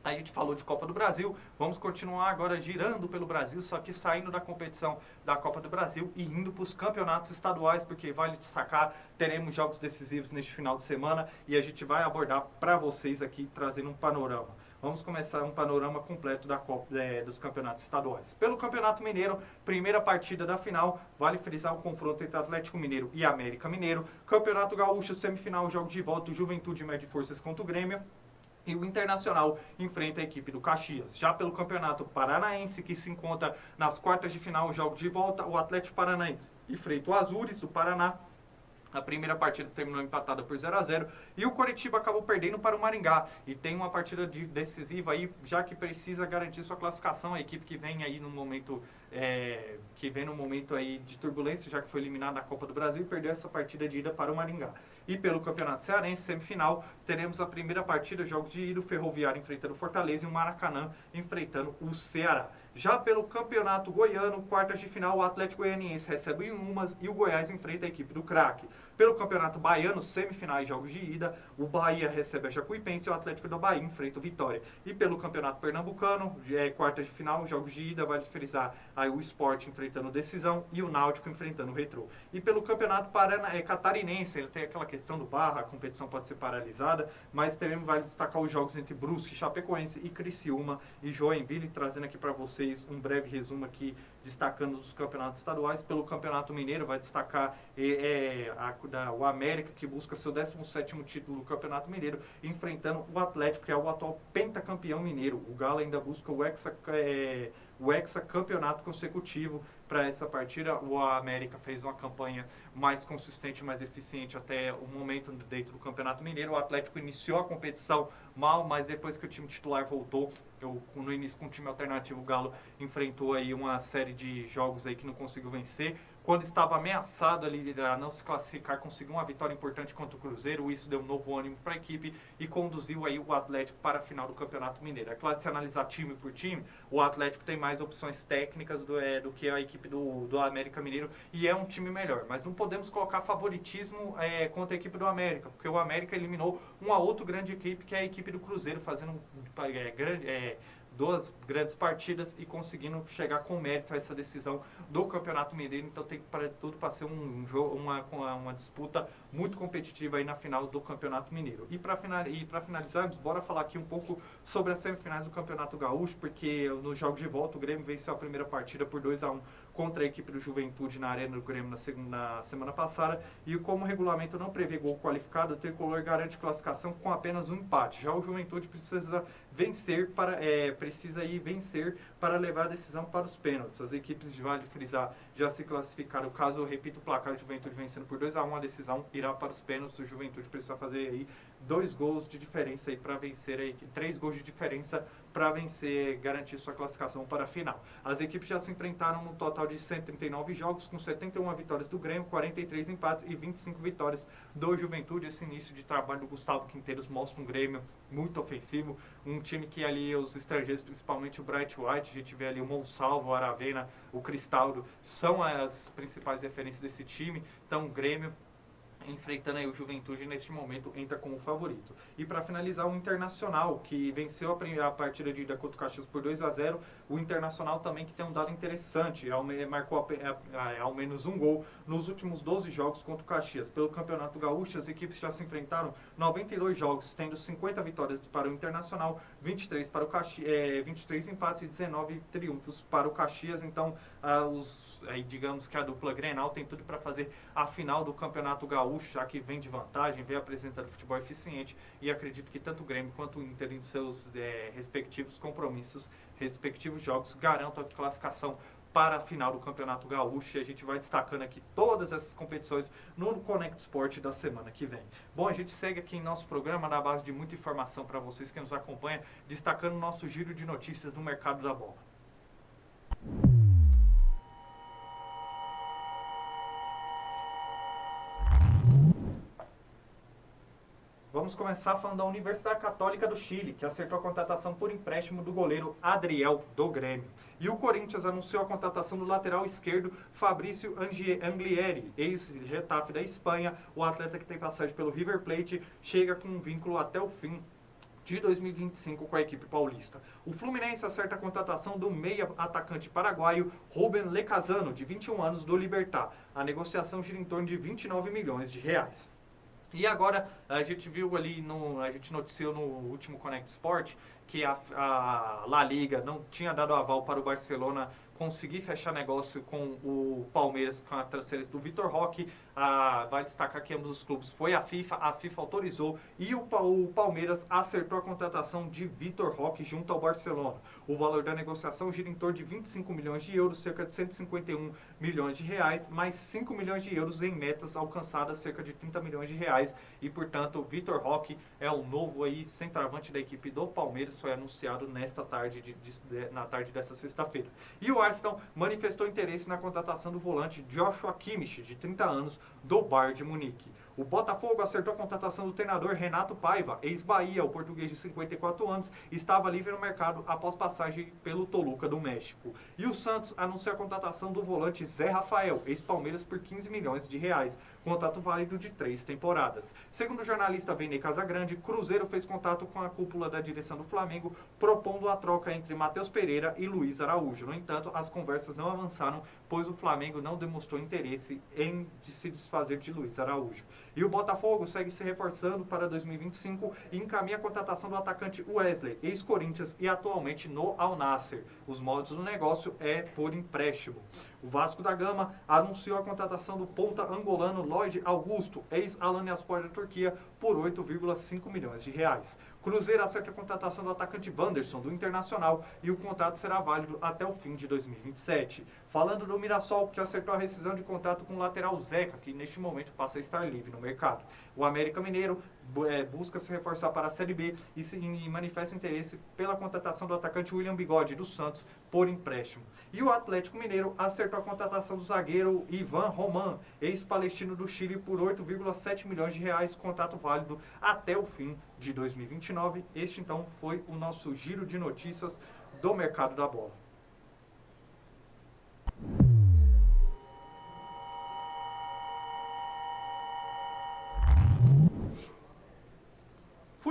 a gente falou de Copa do Brasil, vamos continuar agora girando pelo Brasil, só que saindo da competição da Copa do Brasil e indo para os campeonatos estaduais, porque vale destacar, teremos jogos decisivos neste final de semana e a gente vai abordar para vocês aqui, trazendo um panorama. Vamos começar um panorama completo da Copa, dos campeonatos estaduais. Pelo Campeonato Mineiro, primeira partida da final, vale frisar o confronto entre Atlético Mineiro e América Mineiro. Campeonato Gaúcho, semifinal, jogo de volta, o Juventude mede forças contra o Grêmio. E o Internacional enfrenta a equipe do Caxias. Já pelo Campeonato Paranaense, que se encontra nas quartas de final, jogo de volta, o Atlético Paranaense enfrenta o Azures do Paraná. A primeira partida terminou empatada por 0-0 e o Coritiba acabou perdendo para o Maringá. E tem uma partida decisiva aí, já que precisa garantir sua classificação. A equipe que vem aí no momento aí de turbulência, já que foi eliminada da Copa do Brasil, e perdeu essa partida de ida para o Maringá. E pelo Campeonato Cearense, semifinal, teremos a primeira partida, jogo de ida, o Ferroviário enfrentando o Fortaleza e o Maracanã enfrentando o Ceará. Já pelo Campeonato Goiano, quartas de final, o Atlético Goianiense recebe o Umas e o Goiás enfrenta a equipe do Craque. Pelo Campeonato Baiano, semifinais, jogos de ida, o Bahia recebe a Jacuipense e o Atlético da Bahia enfrenta o Vitória. E pelo Campeonato Pernambucano, quartas de final, jogos de ida, vale frisar aí o Sport enfrentando o Decisão e o Náutico enfrentando o Retrô. E pelo Campeonato Catarinense, ele tem aquela questão do barra, a competição pode ser paralisada, mas também vale destacar os jogos entre Brusque, Chapecoense e Criciúma e Joinville, trazendo aqui para vocês um breve resumo aqui, destacando os campeonatos estaduais. Pelo Campeonato Mineiro, vai destacar o América, que busca seu 17º título do Campeonato Mineiro, enfrentando o Atlético, que é o atual pentacampeão mineiro. O Galo ainda busca o hexacampeonato consecutivo para essa partida. O América fez uma campanha mais consistente, mais eficiente até o momento dentro do Campeonato Mineiro. O Atlético iniciou a competição mal, mas depois que o time titular voltou, no início com o time alternativo, o Galo enfrentou aí uma série de jogos aí que não conseguiu vencer. Quando estava ameaçado ali a não se classificar, conseguiu uma vitória importante contra o Cruzeiro. Isso deu um novo ânimo para a equipe e conduziu aí o Atlético para a final do Campeonato Mineiro. É claro, se analisar time por time, o Atlético tem mais opções técnicas do que a equipe do América Mineiro e é um time melhor. Mas não podemos colocar favoritismo contra a equipe do América, porque o América eliminou uma outra grande equipe, que é a equipe do Cruzeiro, fazendo duas grandes partidas e conseguindo chegar com mérito a essa decisão do Campeonato Mineiro. Então tem tudo para ser um jogo, uma disputa muito competitiva aí na final do Campeonato Mineiro. E para finalizarmos, bora falar aqui um pouco sobre as semifinais do Campeonato Gaúcho, porque nos jogos de volta o Grêmio venceu a primeira partida por 2-1 contra a equipe do Juventude na Arena do Grêmio na semana passada, e como o regulamento não prevê gol qualificado, o Tricolor garante classificação com apenas um empate. Já o Juventude precisa vencer para levar a decisão para os pênaltis. As equipes de Vale Frisar já se classificaram. Caso eu repita o placar, o Juventude vencendo por 2-1, a decisão irá para os pênaltis. O Juventude precisa fazer aí 2 gols de diferença aí para vencer aí, 3 gols de diferença para vencer, garantir sua classificação para a final. As equipes já se enfrentaram no total de 139 jogos, com 71 vitórias do Grêmio, 43 empates e 25 vitórias do Juventude. Esse início de trabalho do Gustavo Quinteiros mostra um Grêmio muito ofensivo, um time que ali os estrangeiros, principalmente o Bright White, a gente vê ali o Monsalvo, o Aravena, o Cristaldo, são as principais referências desse time. Então o Grêmio, enfrentando aí o Juventude, neste momento entra como favorito. E para finalizar, o Internacional, que venceu a partida de ida contra o Caxias por 2-0. O Internacional também, que tem um dado interessante, marcou ao menos um gol nos últimos 12 jogos contra o Caxias. Pelo Campeonato Gaúcho, as equipes já se enfrentaram 92 jogos, tendo 50 vitórias para o Internacional, 23 para o Caxias, 23 empates e 19 triunfos para o Caxias. Então, digamos que a dupla Grenal tem tudo para fazer a final do Campeonato Gaúcho, já que vem de vantagem, vem apresentando futebol eficiente, e acredito que tanto o Grêmio quanto o Inter, em seus respectivos compromissos, respectivos jogos, garantam a classificação para a final do Campeonato Gaúcho. E a gente vai destacando aqui todas essas competições no Conect Sport da semana que vem. Bom, a gente segue aqui em nosso programa na base de muita informação para vocês que nos acompanham, destacando o nosso giro de notícias do mercado da bola. Vamos começar falando da Universidade Católica do Chile, que acertou a contratação por empréstimo do goleiro Adriel, do Grêmio. E o Corinthians anunciou a contratação do lateral esquerdo Fabrício Anglieri, ex-Getafe da Espanha. O atleta, que tem passagem pelo River Plate, chega com um vínculo até o fim de 2025 com a equipe paulista. O Fluminense acerta a contratação do meia atacante paraguaio Ruben Lecazano, de 21 anos, do Libertad. A negociação gira em torno de 29 milhões de reais. E agora, a gente viu ali, a gente noticiou no último Conect Sport que a La Liga não tinha dado aval para o Barcelona conseguir fechar negócio com o Palmeiras, com a transferência do Vitor Roque. Vai destacar que ambos os clubes foi a FIFA autorizou, e o Palmeiras acertou a contratação de Vitor Roque junto ao Barcelona. O valor da negociação gira em torno de 25 milhões de euros, cerca de 151 milhões de reais, mais 5 milhões de euros em metas alcançadas, cerca de 30 milhões de reais. E, portanto, o Vitor Roque é o novo centroavante da equipe do Palmeiras, foi anunciado na tarde dessa sexta-feira. E o Arsenal manifestou interesse na contratação do volante Joshua Kimmich, de 30 anos, do Bayern de Munique. O Botafogo acertou a contratação do treinador Renato Paiva, ex-Bahia. O português de 54 anos estava livre no mercado após passagem pelo Toluca do México. E o Santos anunciou a contratação do volante Zé Rafael, ex-Palmeiras, por 15 milhões de reais. Contrato válido de 3 temporadas. Segundo o jornalista Vene Casagrande, Cruzeiro fez contato com a cúpula da direção do Flamengo, propondo a troca entre Matheus Pereira e Luiz Araújo. No entanto, as conversas não avançaram, pois o Flamengo não demonstrou interesse em se desfazer de Luiz Araújo. E o Botafogo segue se reforçando para 2025 e encaminha a contratação do atacante Wesley, ex-Corinthians e atualmente no Al Nassr. Os moldes do negócio é por empréstimo. O Vasco da Gama anunciou a contratação do ponta angolano Lloyd Augusto, ex-Alanyaspor da Turquia, por 8,5 milhões de reais. Cruzeiro acerta a contratação do atacante Wanderson, do Internacional, e o contrato será válido até o fim de 2027. Falando do Mirassol, que acertou a rescisão de contrato com o lateral Zeca, que neste momento passa a estar livre no mercado. O América Mineiro busca se reforçar para a Série B e manifesta interesse pela contratação do atacante William Bigode, do Santos, por empréstimo. E o Atlético Mineiro acertou a contratação do zagueiro Ivan Roman, ex-palestino do Chile, por 8,7 milhões de reais, contrato válido até o fim de 2029. Este, então, foi o nosso giro de notícias do mercado da bola.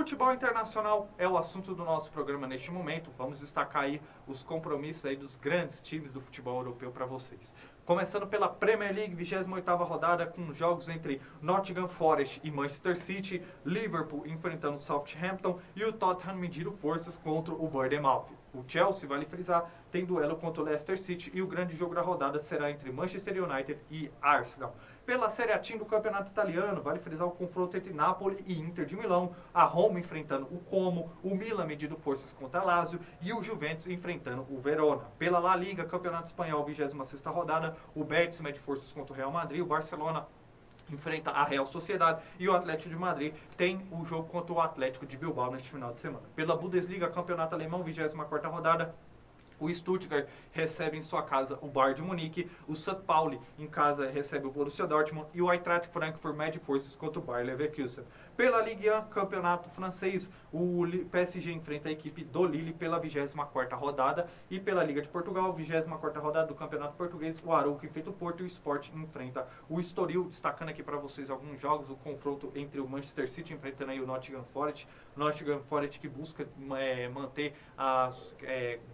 Futebol internacional é o assunto do nosso programa neste momento. Vamos destacar aí os compromissos aí dos grandes times do futebol europeu para vocês. Começando pela Premier League, 28ª rodada, com jogos entre Nottingham Forest e Manchester City, Liverpool enfrentando o Southampton e o Tottenham medindo forças contra o Bournemouth. O Chelsea, vale frisar, tem duelo contra o Leicester City e o grande jogo da rodada será entre Manchester United e Arsenal. Pela Série A do Campeonato Italiano, vale frisar o confronto entre Napoli e Inter de Milão, a Roma enfrentando o Como, o Milan medindo forças contra a Lazio e o Juventus enfrentando o Verona. Pela La Liga, Campeonato Espanhol, 26ª rodada, o Betis mede forças contra o Real Madrid, o Barcelona enfrenta a Real Sociedade e o Atlético de Madrid tem o jogo contra o Atlético de Bilbao neste final de semana. Pela Bundesliga, Campeonato Alemão, 24ª rodada, o Stuttgart recebe em sua casa o Bayern de Munique, o St. Pauli em casa recebe o Borussia Dortmund e o Eintracht Frankfurt mede forças contra o Bayer Leverkusen. Pela Ligue 1, campeonato francês, o PSG enfrenta a equipe do Lille pela 24ª rodada e pela Liga de Portugal, 24ª rodada do campeonato português, o Arouca enfrenta o Porto e o Sport enfrenta o Estoril. Destacando aqui para vocês alguns jogos, o confronto entre o Manchester City enfrentando aí o Nottingham Forest que busca manter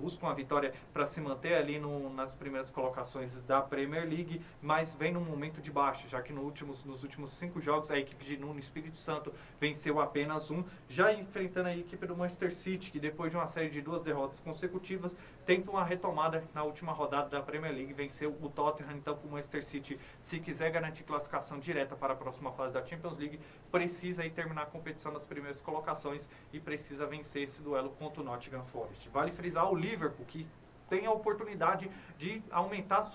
busca uma vitória para se manter ali nas primeiras colocações da Premier League, mas vem num momento de baixa, já que nos últimos 5 jogos a equipe de Nuno Espírito Santo venceu apenas um, já enfrentando a equipe do Manchester City, que depois de uma série de 2 derrotas consecutivas, tenta uma retomada na última rodada da Premier League, venceu o Tottenham. Então, para o Manchester City, se quiser garantir classificação direta para a próxima fase da Champions League, precisa aí terminar a competição nas primeiras colocações e precisa vencer esse duelo contra o Nottingham Forest. Vale frisar o Liverpool, que tem a oportunidade de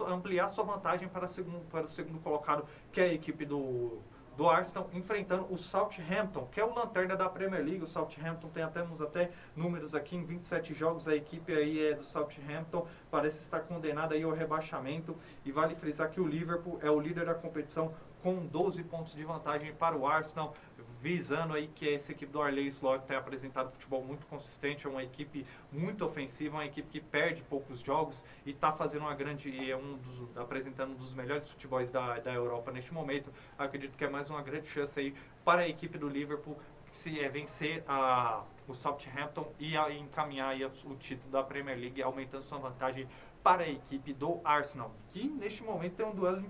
ampliar sua vantagem para o segundo colocado, que é a equipe do Arsenal, enfrentando o Southampton, que é o lanterna da Premier League. O Southampton temos até números aqui, em 27 jogos, a equipe aí do Southampton parece estar condenada aí ao rebaixamento, e vale frisar que o Liverpool é o líder da competição com 12 pontos de vantagem para o Arsenal, visando aí que essa equipe do Arne Slot tem apresentado futebol muito consistente, é uma equipe muito ofensiva, uma equipe que perde poucos jogos e está fazendo apresentando um dos melhores futebols da Europa neste momento. Acredito que é mais uma grande chance aí para a equipe do Liverpool vencer o Southampton e encaminhar aí o título da Premier League, aumentando sua vantagem para a equipe do Arsenal, que neste momento tem um duelo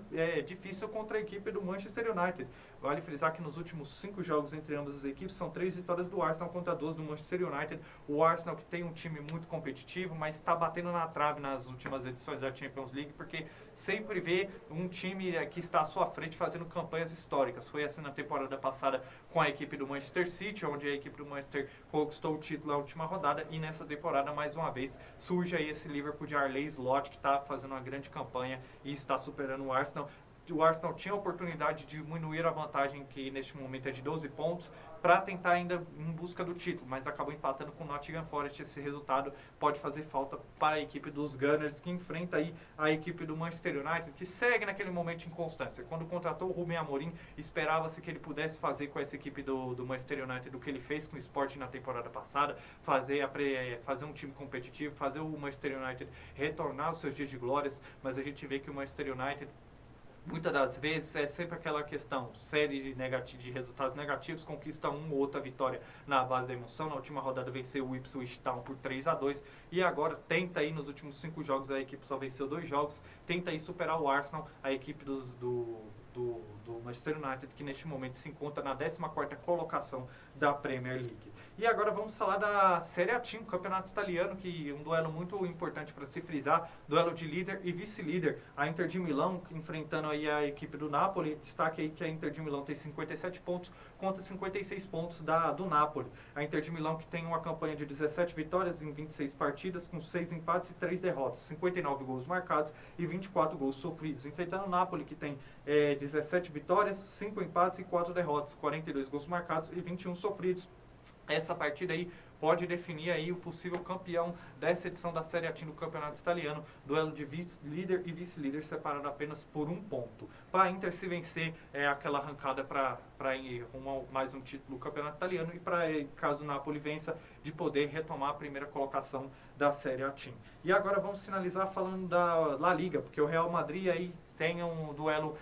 difícil contra a equipe do Manchester United. Vale frisar que nos últimos 5 jogos entre ambas as equipes são 3 vitórias do Arsenal contra 2 do Manchester United. O Arsenal, que tem um time muito competitivo, mas está batendo na trave nas últimas edições da Champions League, porque sempre vê um time que está à sua frente fazendo campanhas históricas. Foi assim na temporada passada com a equipe do Manchester City, onde a equipe do Manchester conquistou o título na última rodada, e nessa temporada, mais uma vez, surge aí esse Liverpool de Arne Slot, que está fazendo uma grande campanha e está superando o Arsenal. O Arsenal tinha a oportunidade de diminuir a vantagem, que neste momento é de 12 pontos, para tentar ainda em busca do título, mas acabou empatando com o Nottingham Forest. Esse resultado pode fazer falta para a equipe dos Gunners, que enfrenta aí a equipe do Manchester United, que segue naquele momento de inconstância. Quando contratou o Ruben Amorim, esperava-se que ele pudesse fazer com essa equipe do Manchester United o que ele fez com o Sporting na temporada passada, fazer um time competitivo, fazer o Manchester United retornar aos seus dias de glórias, mas a gente vê que o Manchester United, muitas das vezes, é sempre aquela questão, série de resultados negativos, conquista uma ou outra vitória na base da emoção. Na última rodada venceu o Ipswich Town por 3-2, e agora tenta aí, nos últimos 5 jogos, a equipe só venceu 2 jogos, tenta aí superar o Arsenal, a equipe do Manchester United, que neste momento se encontra na 14ª colocação da Premier League. E agora vamos falar da Série A, campeonato italiano, que é um duelo muito importante para se frisar, duelo de líder e vice-líder. A Inter de Milão enfrentando aí a equipe do Napoli. Destaque aí que a Inter de Milão tem 57 pontos contra 56 pontos do Napoli. A Inter de Milão, que tem uma campanha de 17 vitórias em 26 partidas, com 6 empates e 3 derrotas, 59 gols marcados e 24 gols sofridos. Enfrentando o Napoli, que tem 17 vitórias, 5 empates e 4 derrotas, 42 gols marcados e 21 sofridos. Essa partida aí pode definir aí o possível campeão dessa edição da Série A do Campeonato Italiano, duelo de líder e vice-líder separado apenas por 1 ponto. Para a Inter, se vencer, é aquela arrancada para arrumar mais um título do Campeonato Italiano, e para, caso o Napoli vença, de poder retomar a primeira colocação da Série A. E agora vamos finalizar falando da La Liga, porque o Real Madrid aí tem um duelo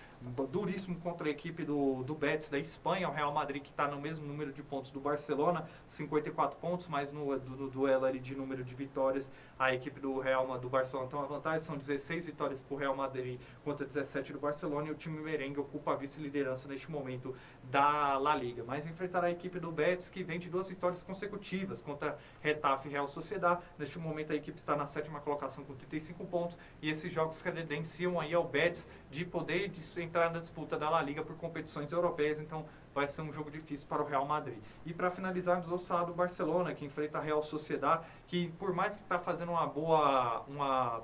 duríssimo contra a equipe do Betis da Espanha, o Real Madrid que está no mesmo número de pontos do Barcelona, 54 pontos, mas no duelo ali de número de vitórias, a equipe do Barcelona tem uma vantagem, são 16 vitórias para o Real Madrid contra 17 do Barcelona, e o time merengue ocupa a vice-liderança neste momento da La Liga, mas enfrentará a equipe do Betis que vem de 2 vitórias consecutivas contra Getafe e Real Sociedad. Neste momento a equipe está na 7ª colocação com 35 pontos, e esses jogos credenciam aí ao Betis de poder entrar na disputa da La Liga por competições europeias, então vai ser um jogo difícil para o Real Madrid. E para finalizarmos, vou falar do Barcelona, que enfrenta a Real Sociedad, que por mais que está fazendo uma boa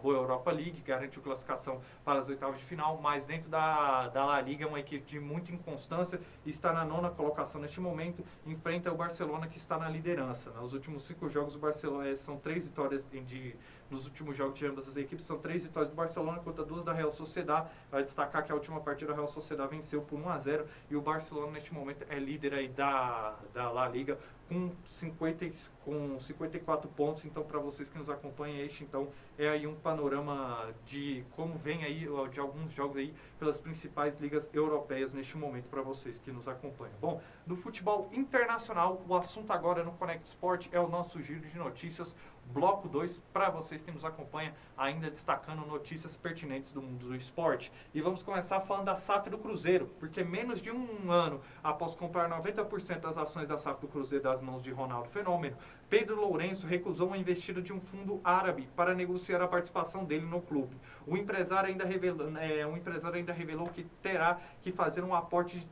Europa League, garantiu classificação para as oitavas de final, mas dentro da La Liga é uma equipe de muita inconstância, está na 9ª colocação neste momento, enfrenta o Barcelona que está na liderança. Nos últimos 5 jogos o Barcelona são 3 vitórias nos últimos jogos de ambas as equipes, são 3 vitórias do Barcelona contra 2 da Real Sociedad. Vai destacar que a última partida a Real Sociedad venceu por 1-0 e o Barcelona neste momento é líder aí da La Liga com 54 pontos. Então, para vocês que nos acompanham, este então é aí um panorama de como vem aí de alguns jogos aí pelas principais ligas europeias neste momento para vocês que nos acompanham. Bom, no futebol internacional, o assunto agora no Connect Sport é o nosso giro de notícias, bloco 2, para vocês que nos acompanham, ainda destacando notícias pertinentes do mundo do esporte. E vamos começar falando da SAF do Cruzeiro, porque menos de um ano após comprar 90% das ações da SAF do Cruzeiro das mãos de Ronaldo Fenômeno, Pedro Lourenço recusou uma investida de um fundo árabe para negociar a participação dele no clube. O empresário ainda revelou que terá que fazer um aporte de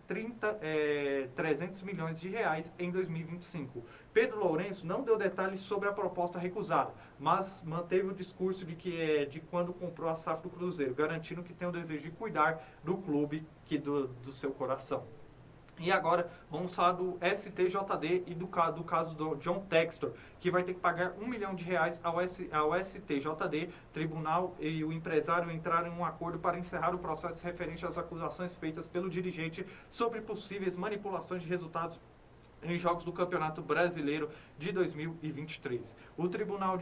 300 milhões de reais em 2025. Pedro Lourenço não deu detalhes sobre a proposta recusada, mas manteve o discurso de quando comprou a SAF do Cruzeiro, garantindo que tem o desejo de cuidar do clube do seu coração. E agora vamos falar do STJD e do caso do John Textor, que vai ter que pagar R$1 milhão ao STJD. Tribunal e o empresário entraram em um acordo para encerrar o processo referente às acusações feitas pelo dirigente sobre possíveis manipulações de resultados em jogos do Campeonato Brasileiro de 2023. O tribunal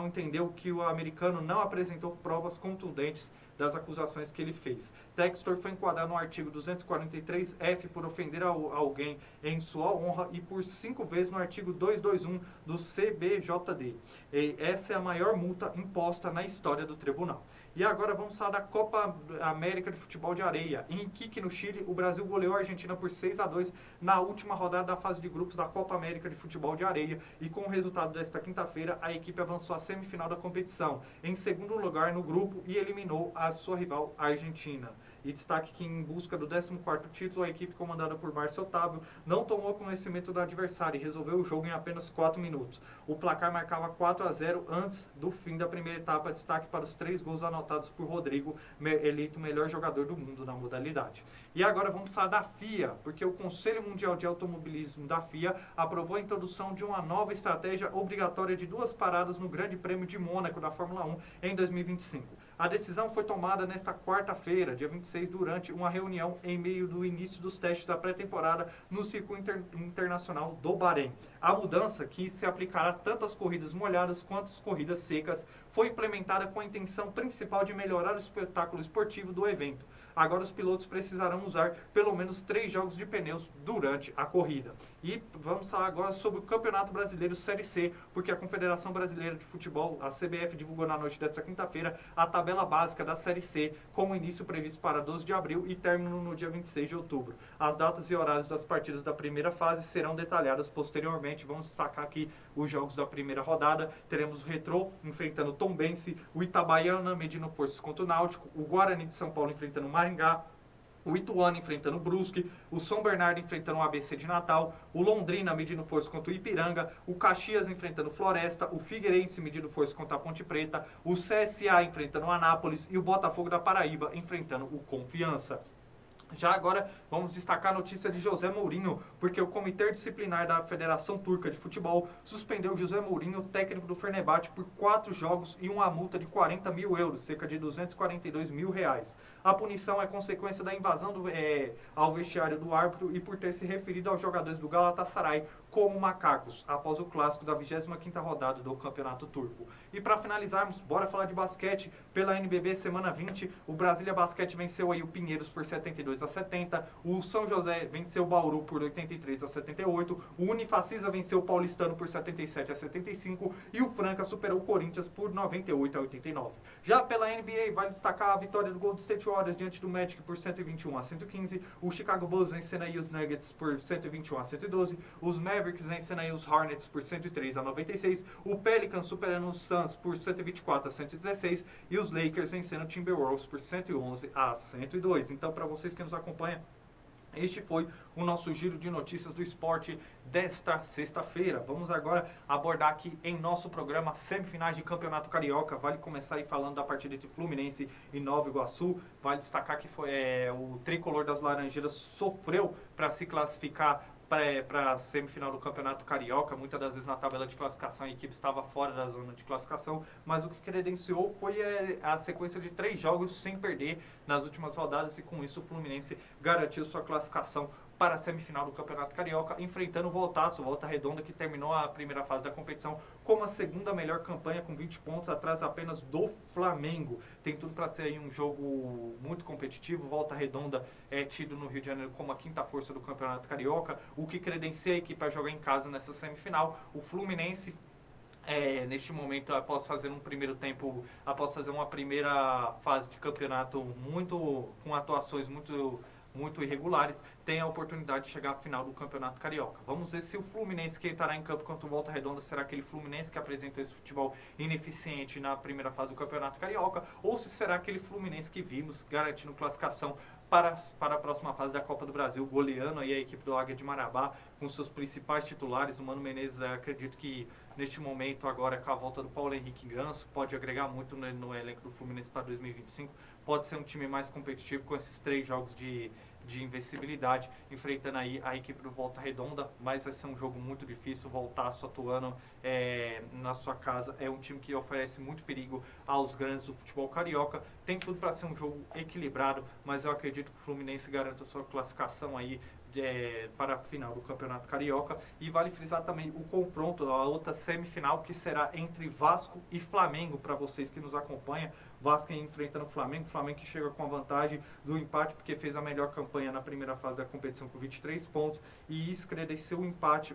entendeu que o americano não apresentou provas contundentes das acusações que ele fez. Textor foi enquadrado no artigo 243-F por ofender alguém em sua honra e por 5 vezes no artigo 221 do CBJD. E essa é a maior multa imposta na história do tribunal. E agora vamos falar da Copa América de Futebol de Areia. Em Iquique, no Chile, o Brasil goleou a Argentina por 6-2 na última rodada da fase de grupos da Copa América de Futebol de Areia. E com o resultado desta quinta-feira, a equipe avançou à semifinal da competição, em segundo lugar no grupo, e eliminou a sua rival, a Argentina. E destaque que em busca do 14º título, a equipe comandada por Márcio Otávio não tomou conhecimento do adversário e resolveu o jogo em apenas 4 minutos. O placar marcava 4-0 antes do fim da primeira etapa. Destaque para os 3 gols anotados por Rodrigo, eleito o melhor jogador do mundo na modalidade. E agora vamos falar da FIA, porque o Conselho Mundial de Automobilismo da FIA aprovou a introdução de uma nova estratégia obrigatória de 2 paradas no Grande Prêmio de Mônaco da Fórmula 1 em 2025. A decisão foi tomada nesta quarta-feira, dia 26, durante uma reunião em meio do início dos testes da pré-temporada no Circuito Internacional do Bahrein. A mudança, que se aplicará tanto às corridas molhadas quanto às corridas secas, foi implementada com a intenção principal de melhorar o espetáculo esportivo do evento. Agora os pilotos precisarão usar pelo menos 3 jogos de pneus durante a corrida. E vamos falar agora sobre o Campeonato Brasileiro Série C, porque a Confederação Brasileira de Futebol, a CBF, divulgou na noite desta quinta-feira a tabela básica da Série C, com o início previsto para 12 de abril e término no dia 26 de outubro. As datas e horários das partidas da primeira fase serão detalhadas posteriormente. Vamos destacar aqui os jogos da primeira rodada. Teremos o Retrô enfrentando o Tombense, o Itabaiana medindo forças contra o Náutico, o Guarani de São Paulo enfrentando o Maringá, o Ituano enfrentando o Brusque, o São Bernardo enfrentando o ABC de Natal, o Londrina medindo força contra o Ipiranga, o Caxias enfrentando o Floresta, o Figueirense medindo força contra a Ponte Preta, o CSA enfrentando o Anápolis e o Botafogo da Paraíba enfrentando o Confiança. Já agora vamos destacar a notícia de José Mourinho, porque o Comitê Disciplinar da Federação Turca de Futebol suspendeu José Mourinho, técnico do Fenerbahçe, por 4 jogos e uma multa de 40 mil euros, cerca de 242 mil reais. A punição é consequência da invasão ao vestiário do árbitro e por ter se referido aos jogadores do Galatasaray como macacos, após o clássico da 25ª rodada do Campeonato Turco. E para finalizarmos, bora falar de basquete. Pela NBB, semana 20, o Brasília Basquete venceu aí o Pinheiros por 72-70, o São José venceu o Bauru por 83-78, o Unifacisa venceu o Paulistano por 77-75 e o Franca superou o Corinthians por 98-89. Já pela NBA, vale destacar a vitória do Golden State Warriors diante do Magic por 121-115, o Chicago Bulls vencendo aí os Nuggets por 121-112, os Mavericks vencendo aí os Hornets por 103-96, o Pelicans superando os Suns por 124-116 e os Lakers vencendo o Timberwolves por 111-102. Então, para vocês que nos acompanham, este foi o nosso giro de notícias do esporte desta sexta-feira. Vamos agora abordar aqui em nosso programa semifinais de Campeonato Carioca. Vale começar aí falando da partida entre Fluminense e Nova Iguaçu. Vale destacar que foi o tricolor das Laranjeiras sofreu para se classificar para a semifinal do Campeonato Carioca. Muitas das vezes na tabela de classificação a equipe estava fora da zona de classificação, mas o que credenciou foi a sequência de 3 jogos sem perder nas últimas rodadas e com isso o Fluminense garantiu sua classificação para a semifinal do Campeonato Carioca, enfrentando o Voltaço, Volta Redonda, que terminou a primeira fase da competição com a segunda melhor campanha, com 20 pontos, atrás apenas do Flamengo. Tem tudo para ser aí um jogo muito competitivo. Volta Redonda é tido no Rio de Janeiro como a 5ª força do Campeonato Carioca, o que credencia a equipe a jogar em casa nessa semifinal. O Fluminense, neste momento, após fazer uma primeira fase de campeonato com atuações muito irregulares, tem a oportunidade de chegar à final do Campeonato Carioca. Vamos ver se o Fluminense que estará em campo contra o Volta Redonda será aquele Fluminense que apresentou esse futebol ineficiente na primeira fase do Campeonato Carioca, ou se será aquele Fluminense que vimos garantindo classificação para a próxima fase da Copa do Brasil, goleando aí a equipe do Águia de Marabá com seus principais titulares. O Mano Menezes, acredito que neste momento agora com a volta do Paulo Henrique Ganso, pode agregar muito no elenco do Fluminense para 2025, pode ser um time mais competitivo com esses 3 jogos de invencibilidade, enfrentando aí a equipe do Volta Redonda, mas vai ser um jogo muito difícil. Voltaço atuando na sua casa, é um time que oferece muito perigo aos grandes do futebol carioca. Tem tudo para ser um jogo equilibrado, mas eu acredito que o Fluminense garanta sua classificação aí para a final do Campeonato Carioca. E vale frisar também o confronto, a outra semifinal, que será entre Vasco e Flamengo, para vocês que nos acompanham. Vasco enfrentando o Flamengo que chega com a vantagem do empate, porque fez a melhor campanha na primeira fase da competição com 23 pontos, e isso credenciou um empate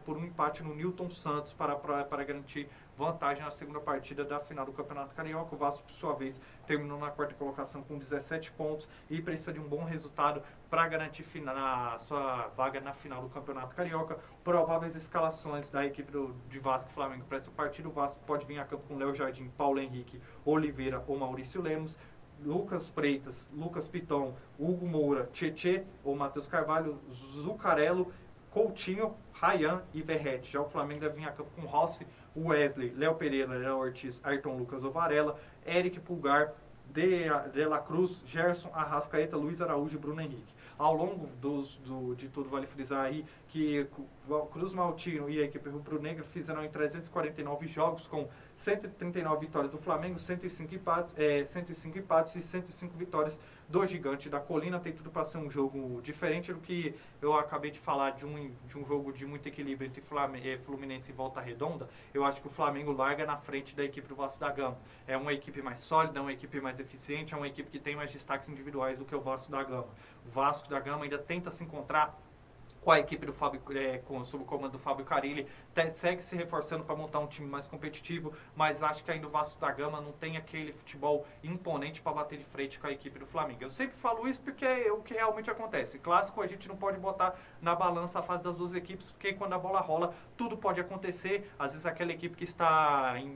no Newton Santos para garantir vantagem na segunda partida da final do Campeonato Carioca. O Vasco, por sua vez, terminou na 4ª colocação com 17 pontos e precisa de um bom resultado para garantir a sua vaga na final do Campeonato Carioca. Prováveis escalações da equipe de Vasco e Flamengo para essa partida: o Vasco pode vir a campo com Léo Jardim, Paulo Henrique, Oliveira ou Maurício Lemos, Lucas Freitas, Lucas Piton, Hugo Moura, Tietê ou Matheus Carvalho, Zucarello, Coutinho, Ryan e Verrete. Já o Flamengo deve vir a campo com Rossi, Wesley, Léo Pereira, Léo Ortiz, Ayrton Lucas ou Varela, Eric Pulgar, De La Cruz, Gerson, Arrascaeta, Luiz Araújo e Bruno Henrique. Ao longo de tudo, vale frisar aí que Cruz Maltino e a equipe rubro-negra fizeram em 349 jogos, com 139 vitórias do Flamengo, 105 empates e 105 vitórias do Gigante da Colina. Tem tudo para ser um jogo diferente do que eu acabei de falar, de um jogo de muito equilíbrio entre Fluminense e Volta Redonda. Eu acho que o Flamengo larga na frente da equipe do Vasco da Gama. É uma equipe mais sólida, é uma equipe mais eficiente, é uma equipe que tem mais destaques individuais do que o Vasco da Gama. O Vasco da Gama ainda tenta se encontrar com a equipe do Fábio, sob o comando do Fábio Carilli, segue se reforçando para montar um time mais competitivo, mas acho que ainda o Vasco da Gama não tem aquele futebol imponente para bater de frente com a equipe do Flamengo. Eu sempre falo isso porque é o que realmente acontece. Clássico, a gente não pode botar na balança a fase das duas equipes, porque quando a bola rola, tudo pode acontecer. Às vezes aquela equipe que está em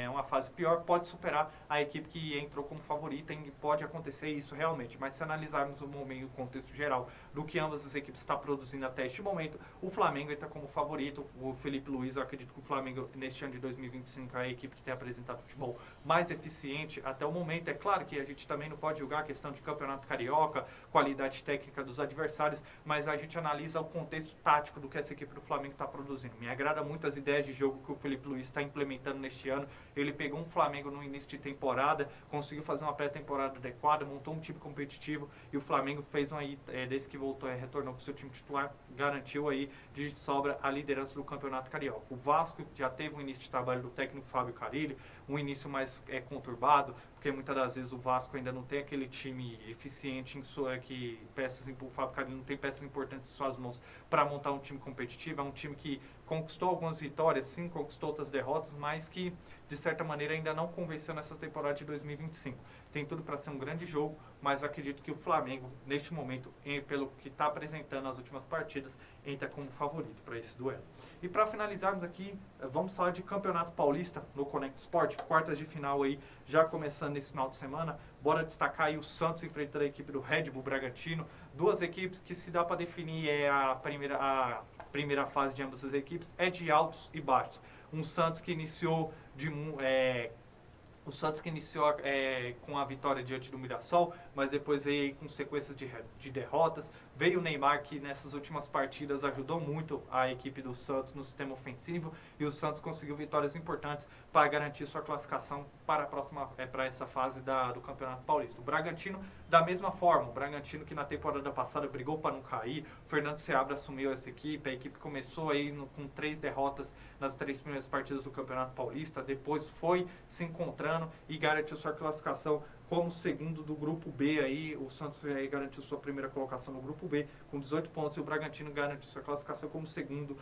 uma fase pior pode superar a equipe que entrou como favorita, e pode acontecer isso realmente. Mas se analisarmos o momento, o contexto geral do que ambas as equipes estão produzindo até este momento, o Flamengo está como favorito. O Felipe Luiz, eu acredito que o Flamengo neste ano de 2025 é a equipe que tem apresentado futebol mais eficiente até o momento. É claro que a gente também não pode julgar a questão de campeonato carioca, qualidade técnica dos adversários, mas a gente analisa o contexto tático do que essa equipe do Flamengo está produzindo. Me agrada muito as ideias de jogo que o Felipe Luiz está implementando neste ano. Ele pegou um Flamengo no início de temporada, conseguiu fazer uma pré-temporada adequada, montou um time competitivo, e o Flamengo fez desde que voltou, retornou para o seu time titular, garantiu aí de sobra a liderança do Campeonato Carioca. O Vasco já teve um início de trabalho do técnico Fábio Carille, um início mais conturbado, porque muitas das vezes o Vasco ainda não tem aquele time eficiente em sua, o Fábio Carille não tem peças importantes em suas mãos para montar um time competitivo. É um time que conquistou algumas vitórias, sim, conquistou outras derrotas, mas que de certa maneira ainda não convenceu nessa temporada de 2025. Tem tudo para ser um grande jogo, mas acredito que o Flamengo, neste momento, pelo que está apresentando nas últimas partidas, entra como favorito para esse duelo. E para finalizarmos aqui, vamos falar de Campeonato Paulista no Conect Sport, quartas de final aí, já começando nesse final de semana. Bora destacar aí o Santos enfrentando a equipe do Red Bull Bragantino, duas equipes que, se dá para definir a primeira fase de ambas as equipes, é de altos e baixos. Um Santos que iniciou com a vitória diante do Mirassol, mas depois veio com sequências de derrotas. Veio o Neymar, que nessas últimas partidas ajudou muito a equipe do Santos no sistema ofensivo, e o Santos conseguiu vitórias importantes para garantir sua classificação para para essa fase do Campeonato Paulista. O Bragantino, da mesma forma, o Bragantino que na temporada passada brigou para não cair, o Fernando Seabra assumiu essa equipe, a equipe começou aí com 3 derrotas nas 3 primeiras partidas do Campeonato Paulista, depois foi se encontrando e garantiu sua classificação como segundo do Grupo B. Aí o Santos aí garantiu sua primeira colocação no Grupo B com 18 pontos, e o Bragantino garantiu sua classificação como segundo